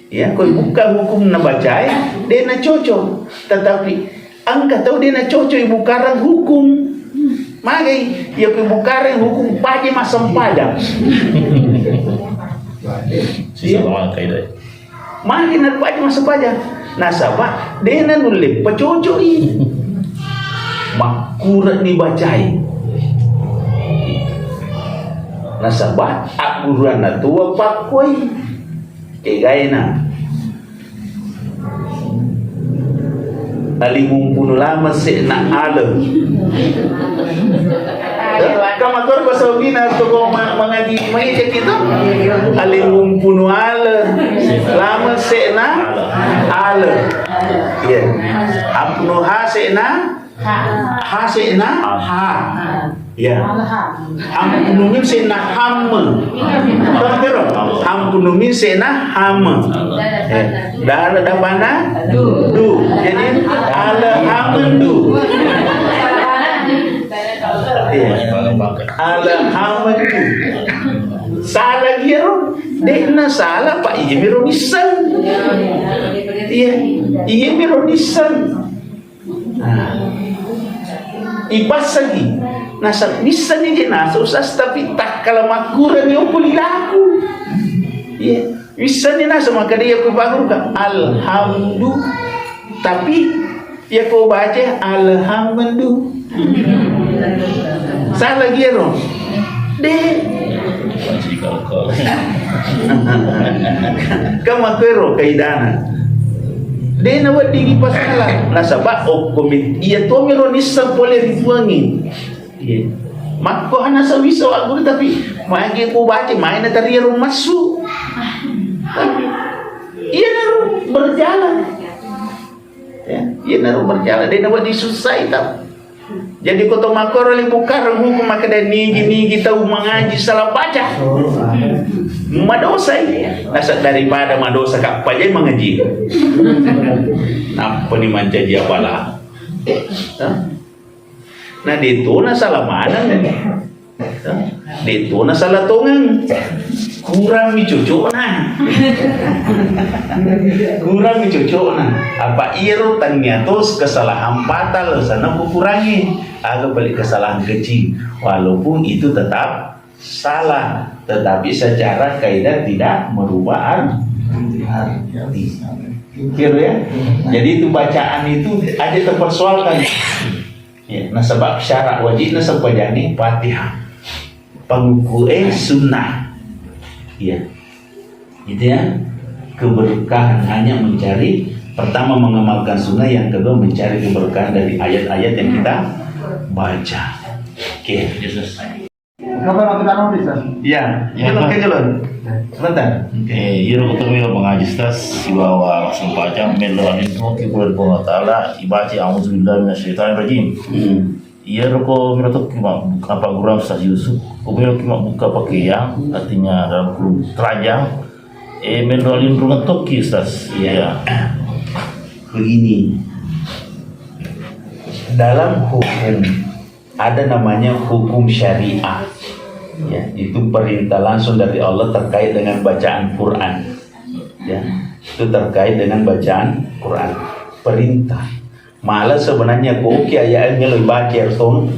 Ya, kau buka hukum na baca, dia nak cocok. Tetapi angka tahu dia nak cocok ibu karang hukum. Magai ya ibu karang hukum pagi masam padang. Sisa lawan kaidah. Makin narpaja masa paja nasabah dia nulis pecocoi makurat dibacai nasabah akuran na tua pakoi kegaina alimumpun lama sekna alam kamakor pasawina to ko mengaji mengaji kita alimumpun alam lama sekna ala ya apnu hasena ha ya apnu min sena ham terkira apnu min sena ham dar dabana du jadi ala ham du ala ham du salah giro dekna salah pak iya mironisan iya mironisan ibas lagi nasa bisa ni nasa usas tapi tak kalau makuran yang boleh laku iya bisa ni nasa maka dia aku bangun kan alhamdulillah tapi ya kau baca alhamdulillah salah giro dek kamakero kaidana de na wadi pasala nasaba o komit iya to meron isa pole rifuangi iya makko hana sa wiso aku tapi magi ko baca main na tari rumah su iya na berjalan ya iya na berjalan de na wadi susah itu. Jadi kota makor oleh bukar hukum maka dan nigi tahu mengaji salah baca madosa ini asal daripada madosa kak pajai mengaji apa nih mancaji apalah nah itu na salah mana itu na salah tongang kurang micucuk nah apa irutan nyatos kesalahan fatal sana kurangi agak balik kesalahan kecil walaupun itu tetap salah tetapi secara kaidah tidak merubah arti kira ya jadi itu bacaan itu ada terpersoalkan ya nah sebab syarat wajib nah sepajani Fatihah pengukuh sunnah ya itu ya keberkahan hanya mencari pertama mengamalkan sunnah yang kedua mencari keberkahan dari ayat-ayat yang kita baca. Oke, Yesus. Kapan kita nulis? Ya, jalan. Sebentar. Oke, yuro ketemu mengaji stas bawa langsung baca melalui itu kepada Allah Taala ibaca auzubillahi minasyaitonir rajim. Iya roko menutup apa gurau Ustaz Yusuf. Kemudian kita buka pakai yang artinya dalam kurung telanjang. Melalui rungan toki Ustaz. Iya. Begini. Dalam hukum ada namanya hukum syariah. Ya, itu perintah langsung dari Allah terkait dengan bacaan Quran. Ya. Itu terkait dengan bacaan Quran. Perintah. Malah sebenarnya kok ayatnya lebih baca ton.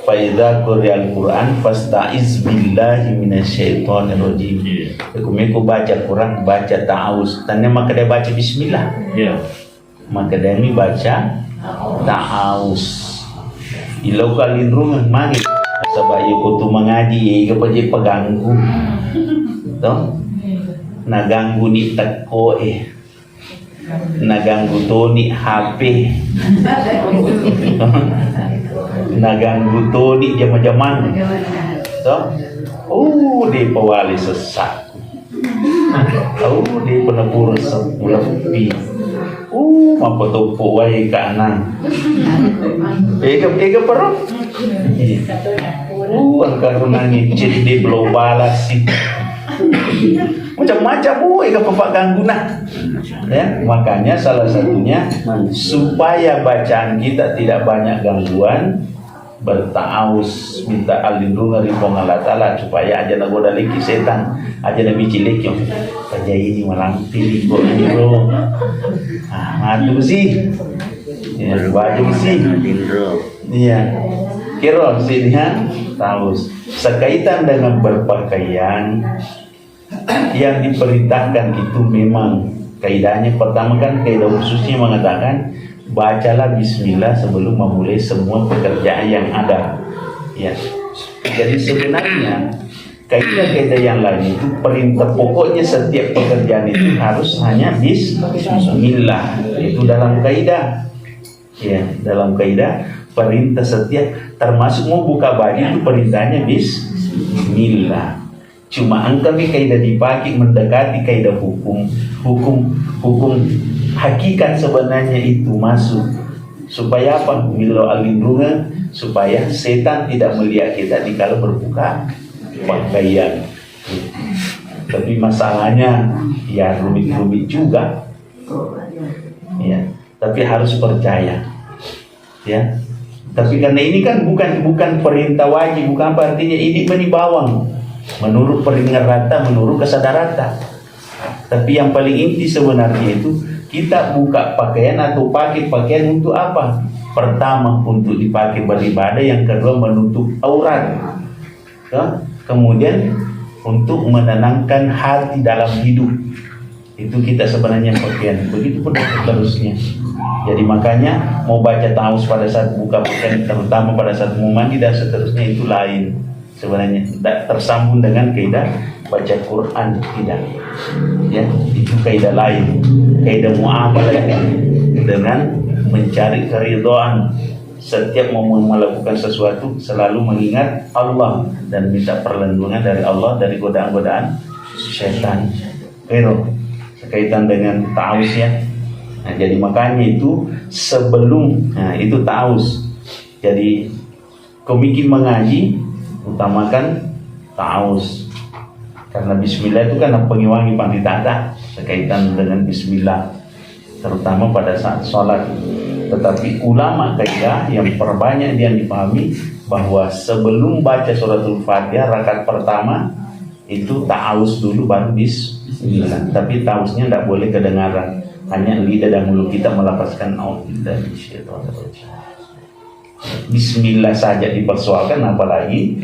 Fa idza quri'al Quran fasta'iz billahi minasyaitonir rajim. Aku baca Quran, baca ta'awuz. Tanya maka dia baca bismillah. Ya. Maka dia ini baca ta'awuz. Ilau kalin rumah mari. Sebab aku tu mengaji, aku pergi peganggu. Toh? Naganggu ni teko naganggu to ni HP. Naganggu to ni jama-jaman. Toh? Dia pewali sesat. Dia penepur sepulepi. Apa tupu wai kanan. Ega perut. Angka runangi ciri di belum balas sih. Macam-macam ega bapak ganggu nah. Ya, makanya salah satunya supaya bacaan kita tidak banyak gangguan, berta'awuz, minta alindungan dari Allah Ta'ala supaya aja nagoda lagi setan, aja nabi cilik yang aja ini malang pilih kok ini bro. Ngadu sih, ya baju sih, iya, kira sininya ta'awuz sekaitan dengan berpakaian yang diperintahkan itu memang kaidahnya pertama kan kaidah khususnya mengatakan bacalah bismillah sebelum memulai semua pekerjaan yang ada. Ya. Jadi sebenarnya kaidah-kaidah yang lain itu perintah pokoknya setiap pekerjaan itu harus hanya bismillah. Itu dalam kaidah. Ya, dalam kaidah perintah setiap termasuk mau buka baju itu perintahnya bismillah. Cuma kami kaidah dipakai mendekati kaidah hukum hakikat sebenarnya itu masuk supaya apa? Milo alindungan supaya setan tidak melihat kita di kala berbuka pakaian. Tapi masalahnya ya rumit-rumit juga. Ya, tapi harus percaya. Ya. Tapi karena ini kan bukan perintah wajib, bukan apa artinya ini bawang. Menurut peringatan rata, menurut kesadaran rata. Tapi yang paling inti sebenarnya itu kita buka pakaian atau pakai pakaian untuk apa? Pertama untuk dipakai beribadah, yang kedua menutup aurat, ya? Kemudian untuk menenangkan hati dalam hidup. Itu kita sebenarnya pakaian. Begitu pun seterusnya. Jadi makanya mau baca ta'awuz pada saat buka pakaian, terutama pada saat mau mandi dan seterusnya itu lain. Sebenarnya tidak tersambung dengan kaidah baca Quran, tidak. Ya, itu kaidah lain, kaidah muamalah dengan mencari keridhaan. Setiap mau melakukan sesuatu selalu mengingat Allah dan minta perlindungan dari Allah dari godaan-godaan syaitan. Pero kaitan dengan ta'awuz ya. Nah, jadi makanya itu sebelum itu ta'awuz. Jadi komiki mengaji utamakan ta'awuz karena bismillah itu kan pengiwangi panditata berkaitan dengan bismillah terutama pada saat sholat. Tetapi ulama kaidah yang perbanyak dia dipahami bahwa sebelum baca suratul Fatihah rakaat pertama itu ta'awuz dulu baru bismillah. Tapi ta'awuznya tidak boleh kedengaran, hanya lidah dan mulut kita melafazkan a'udzubillahi minasyaitonir rajim. Bismillah saja dipersoalkan, apalagi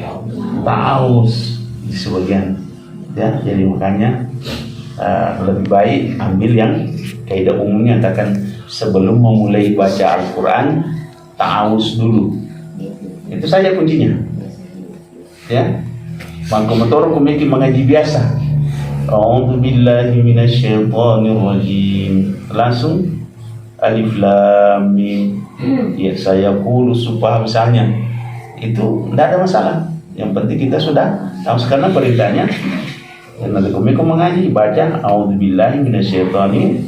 ta'awuz di sebagian. Ya, jadi makanya lebih baik ambil yang kaidah umumnya katakan sebelum memulai baca Al-Quran ta'awuz dulu. Itu saja kuncinya. Ya, maka motor kumiki mengaji biasa. A'udzubillahi minasyaitonir rajim. Langsung alif lam mim. Ya saya qulu supaya misalnya itu tidak ada masalah. Yang penting kita sudah tahu sekarang perintahnya. Dan nanti kami mengaji baca a'udzubillahi minasyaitonir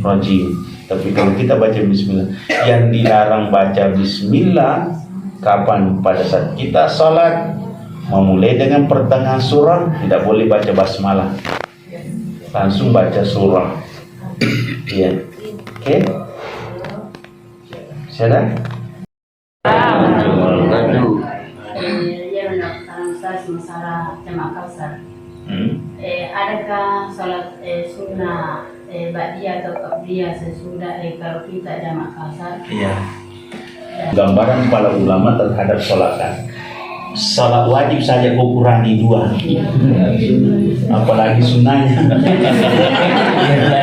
rajim. Tapi kalau kita baca bismillah, yang dilarang baca bismillah kapan? Pada saat kita salat memulai dengan pertengahan surah, tidak boleh baca basmalah. Langsung baca surah. Iya. Oke. Sudah? Masalah jamaah kausar. Adakah sholat sunnah ba'diyah atau qabliyah sesudah kalau kita jamak kasar. Iya. Gambaran para ulama terhadap sholat kan. Sholat wajib saja kau kurangi 2, apalagi sunnahnya.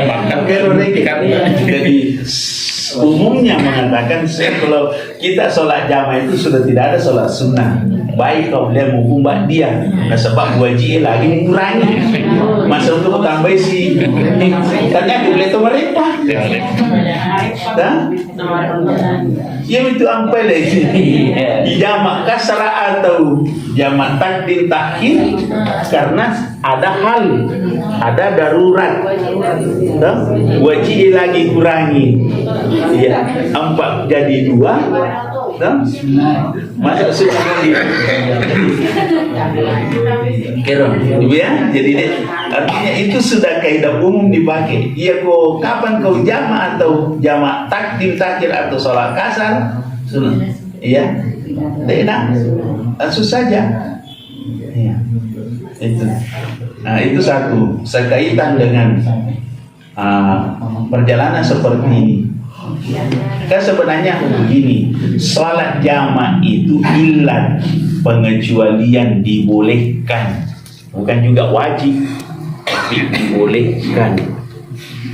Bahkan jadi umumnya mengatakan kalau kita sholat jamaah itu sudah tidak ada sholat sunnah. Baik kau boleh hukum dia, nah, sebab wajib lagi mengurangi. Masa untuk tambah si, ternyata boleh tu mereka. Dah? Yang itu ampai lagi. Di jamak kasar atau jamak takdim takhir karena ada hal, ada darurat. Dah? Wajib lagi kurangi. Ya, 4 jadi 2. Dah? Masa sudah kira, ya, jadi artinya itu sudah kaidah umum dipakai. Iya, kau kapan kau jama atau jama takdim takhir atau sholat kasar, sunnah. Iya, tidak, langsung saja. Iya, itu. Nah, itu satu. Sekaitan dengan perjalanan seperti ini. Kan sebenarnya begini, sholat jamaah itu ilat pengecualian dibolehkan, bukan juga wajib, tapi dibolehkan.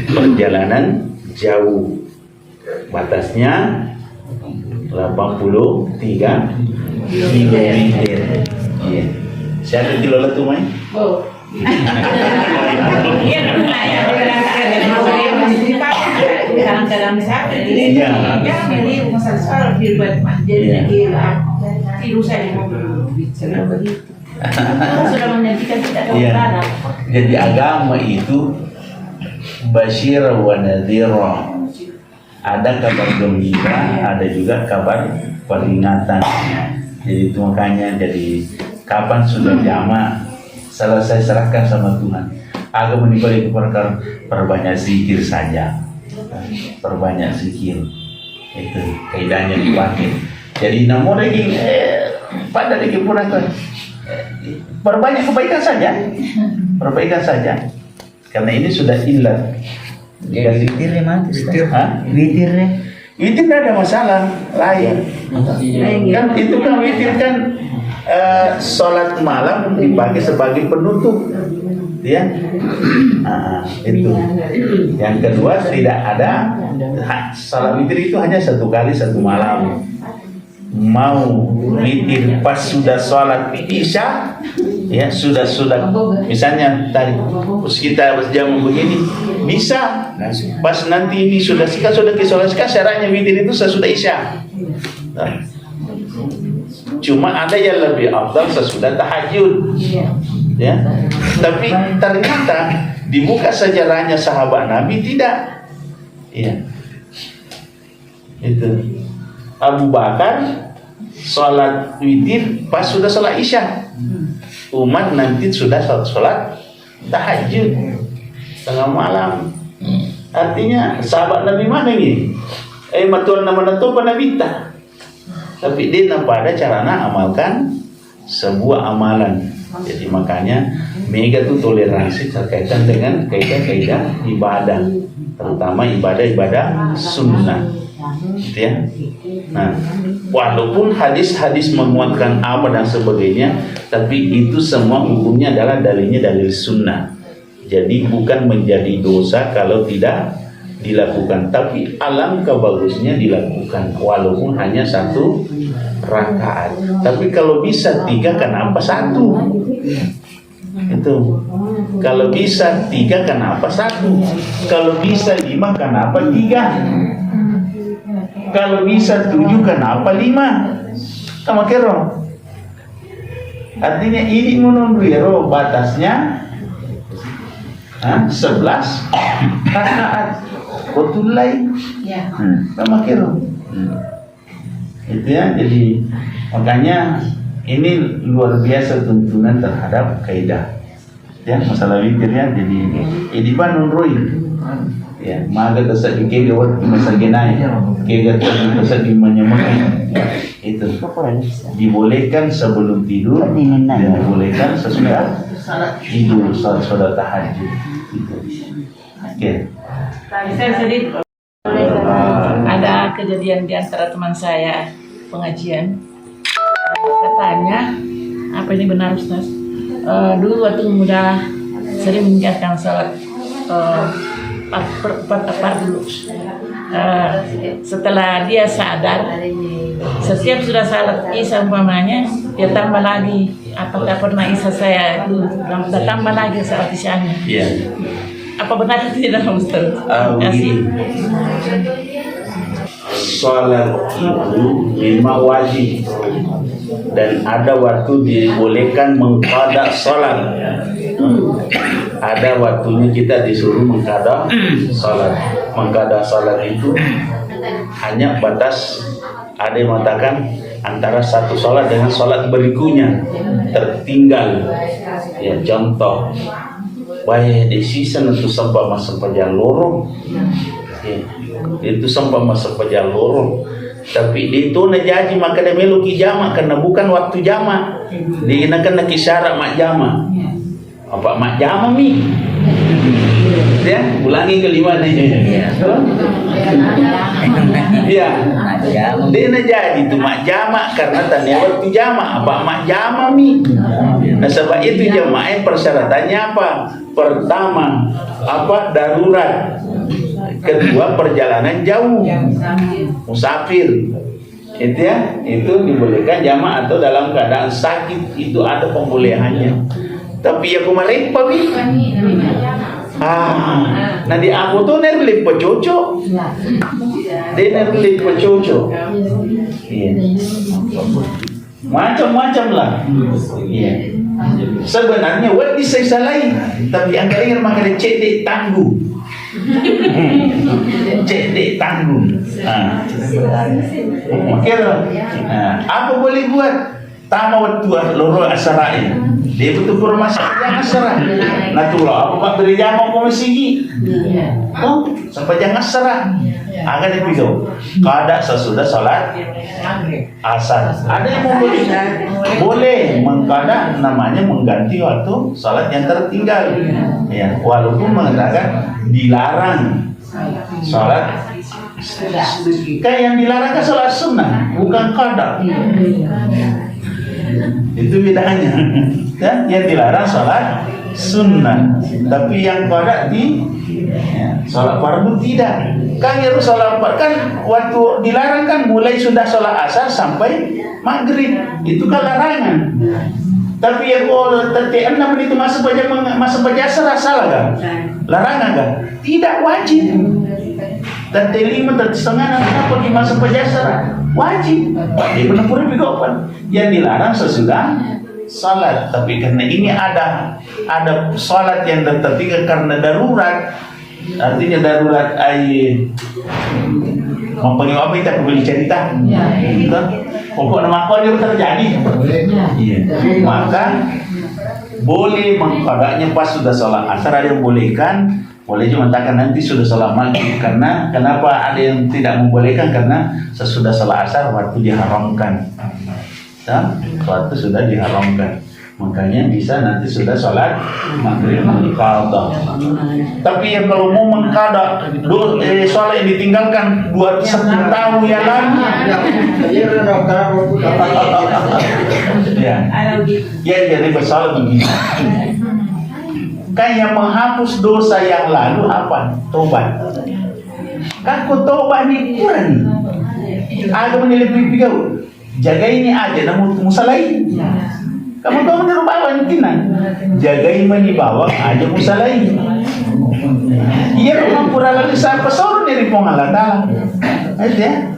Perjalanan jauh, batasnya 83 kilometer. Iya. Siapa kilo tu main? Oh. Dalam siapa ini? Iya. Jadi masalah soal firman jadi tidur saya bicara begitu. Sudah menyajikan kita Iya. kepada. Jadi agama itu basyir wa nadhira. Ada kabar gembira, ada juga kabar peringatan. Jadi itu makanya jadi kapan sudah jamaah selesai serahkan sama Tuhan. Agama dibalik perkara perbanyak zikir saja. Perbanyak zikir. Itu kaidahnya dipakai. Jadi namun lagi pada lagi pun perbanyak kebaikan saja. Perbaikan saja. Karena ini sudah ilat. Witir mati. Witir tidak ada masalah lain. Kan itu kan witir kan sholat malam dipakai sebagai penutup, ya. Itu. Yang kedua tidak ada sholat witir itu hanya 1 kali 1 malam. Mau witir pas sudah sholat isya, ya sudah misalnya tadi kita jam begini bisa pas nanti ini sudah ke sholat syaratnya witir itu sesudah isya. Cuma ada yang lebih afdal sesudah tahajud, ya. Tapi ternyata dibuka sejarahnya sahabat Nabi tidak, ya. Itu Abu Bakar sholat witir pas sudah sholat isya. Umat nanti sudah sholat tahajud tengah malam. Artinya sahabat Nabi mana ini? Matuan nama nato panabita. Tapi dia nampak ada carana amalkan sebuah amalan. Jadi makanya mega itu toleransi terkaitan dengan kaidah-kaidah ibadah, terutama ibadah-ibadah sunnah. Gitu ya. Nah, walaupun hadis-hadis menguatkan apa dan sebagainya, tapi itu semua hukumnya adalah dalilnya dalil sunnah. Jadi bukan menjadi dosa kalau tidak dilakukan, tapi alangkah bagusnya dilakukan walaupun hanya 1 rakaat. Tapi kalau bisa 3 kenapa 1? Itu. Kalau bisa 3 kenapa 1? Kalau bisa 5 kenapa 3? Kalau bisa 7 kenapa 5? Sama kero. Artinya ini menunjuk batasnya 11 rakaat. Betul lain. Ya. Sama kero. Itu ya, jadi makanya ini luar biasa tuntunan terhadap kaidah. Ya, masalah witir ya, jadi ini Bandung Roy. Ya, maga kesak dikega wat masa genai. Kega kesak di menyemai. Itu dibolehkan sebelum tidur dan dibolehkan sesudah tidur saat tahajud. Itu. Oke. Saya sedih. Ada kejadian di antara teman saya pengajian. Katanya, apa ini benar Ustaz? Dulu waktu muda sering meninggalkan sholat empat dulu. Setelah dia sadar, setiap sudah salat isya umpamanya, dia tambah lagi. Apakah pernah isya saya dulu tambah lagi salat isyanya? Iya. Apa benar itu tidak Ustaz? Begini. Sholat itu 5 wajib dan ada waktu dibolehkan mengqada sholat. Ada waktunya kita disuruh mengqada sholat. Mengqada sholat itu hanya batas, ada yang mengatakan antara satu sholat dengan sholat berikutnya tertinggal. Ya, contoh, baik di sisa itu sampai masuk perjalanan lorong. Ya, itu sampai masuk perjalanan lorong. Tapi itu na jadi maka dia meluki jama karena bukan waktu jama. Dia nak syarat mak jama. Apa mak jama mi? Ya, ulangi kelima nih. Iya. Dia na jadi itu mak jama karena tanya waktu jama. Apa mak jama mi? Nah sebab itu jamaah persyaratannya apa? Pertama, apa darurat. Kedua, perjalanan jauh, musafir. Itu ya, itu dibolehkan jamaah atau dalam keadaan sakit itu ada pembolehannya. Tapi ya kemarin pawi. Nanti aku tuh nerli pecoco. Dia nerli pecoco. Iya. Macam-macam lah. Iya. Sebenarnya wad bisa lain, tapi yang kalian makan cedek tangguh. Cedek tangguh. Apa boleh buat? Tama waktu loro asarai. Dia betul formasi yang asara. Natural. Apa pak beri jama kau masih? Oh, sampai jangan asara. Akan dipikau. Kada sesudah salat asar. Ada yang mau boleh mengkada namanya mengganti waktu salat yang tertinggal. Ya, walaupun mengatakan dilarang salat. Kayak yang dilarang kan salat sunnah, bukan kada. Itu bedanya. Ya, yang dilarang salat sunnah, tapi yang kada di salat fardu tidak. Kan harus salat kan waktu dilarang kan mulai sudah salat asar sampai maghrib. Itu kan larangan. Tapi yang kalau 36 menit itu masuk baca asar salah kan? Larangan kan? Tidak wajib. Dan T5 dan setengah apa dimasuk baca asar wajib. Dia benar-benar bigopan. Yang dilarang sesudah salat. Tapi karena ini ada salat yang tertinggal karena darurat. Artinya darurat mempunyai apa kita boleh cerita. Pokok nama kau dia terjadi. Iya. Maka boleh mengkodaknya pas sudah sholat asar, ada yang bolehkan. Boleh cuma mengatakan nanti sudah sholat maghrib. Karena kenapa ada yang tidak membolehkan? Karena sesudah sholat asar waktu diharamkan. Waktu sudah diharamkan. Makanya bisa nanti sudah sholat maghrib qada. Tapi yang kalau mau mengqada sholat yang ditinggalkan 1 tahun yang lalu. Ya jadi bersalah begini. Kan yang menghapus dosa yang lalu apa? Tobat. Kan kau tobat ni kurang. Ada menilai kau. Jaga ini aja namun musalahin. Kamu tahu di rumah banyak kinan. Jagai mani bawang aja musalahin. Iya rumah pura lagi siapa suruh dari pengalatan. Aja.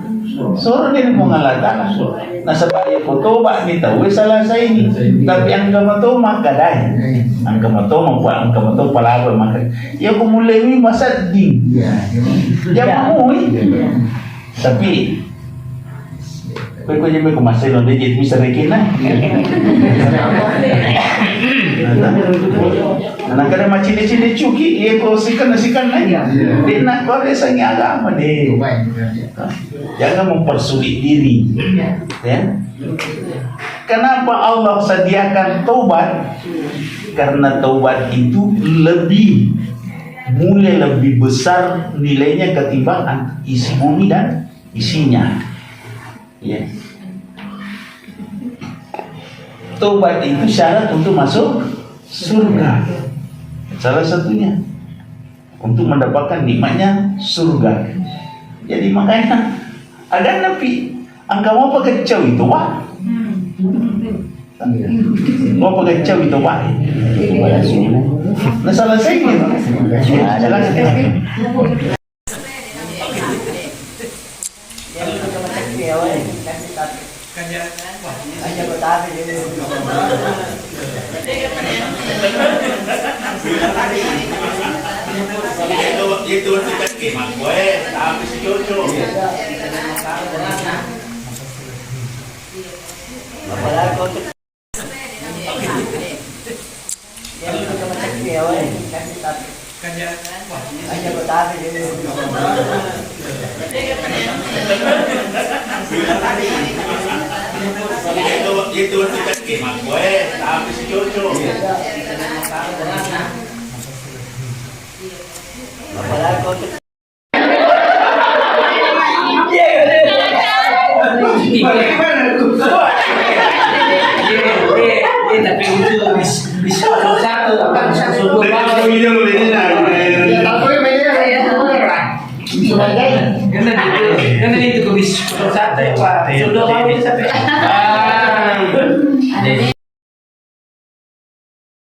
Suruh dari pengalatan. Nah sebab ya foto bak ni tahu salah saya ini. Tapi ang kamu mak kadai. Ang kamu membuat ang kamu palawan makan. Ya aku mulai masa ding. Ya mau. Tapi kau je me kumasai lo dia bisa rekina. Anak kada macam-macam cuki, ia kau sikan lagi. Dia nak kau resanya agama deh. Jangan mempersulit diri. Ya. Kenapa Allah sediakan taubat? Karena taubat itu lebih mulai lebih besar nilainya ketimbang isi bumi dan isinya. Ya. Tobat itu syarat untuk masuk surga. Salah satunya untuk mendapatkan nikmatnya surga. Jadi makanya ada nabi angka mau pakai kacau itu wah. Mau pakai kacau itu wah. Nah salah saya gitu. Salah saya. Itu kan kemak gue, tapi si Jojo. Itu kan kemak gue, tapi si Jojo. Tapi bisa satu akan satu karena itu ke bis satu ya Pak sudah mau sampai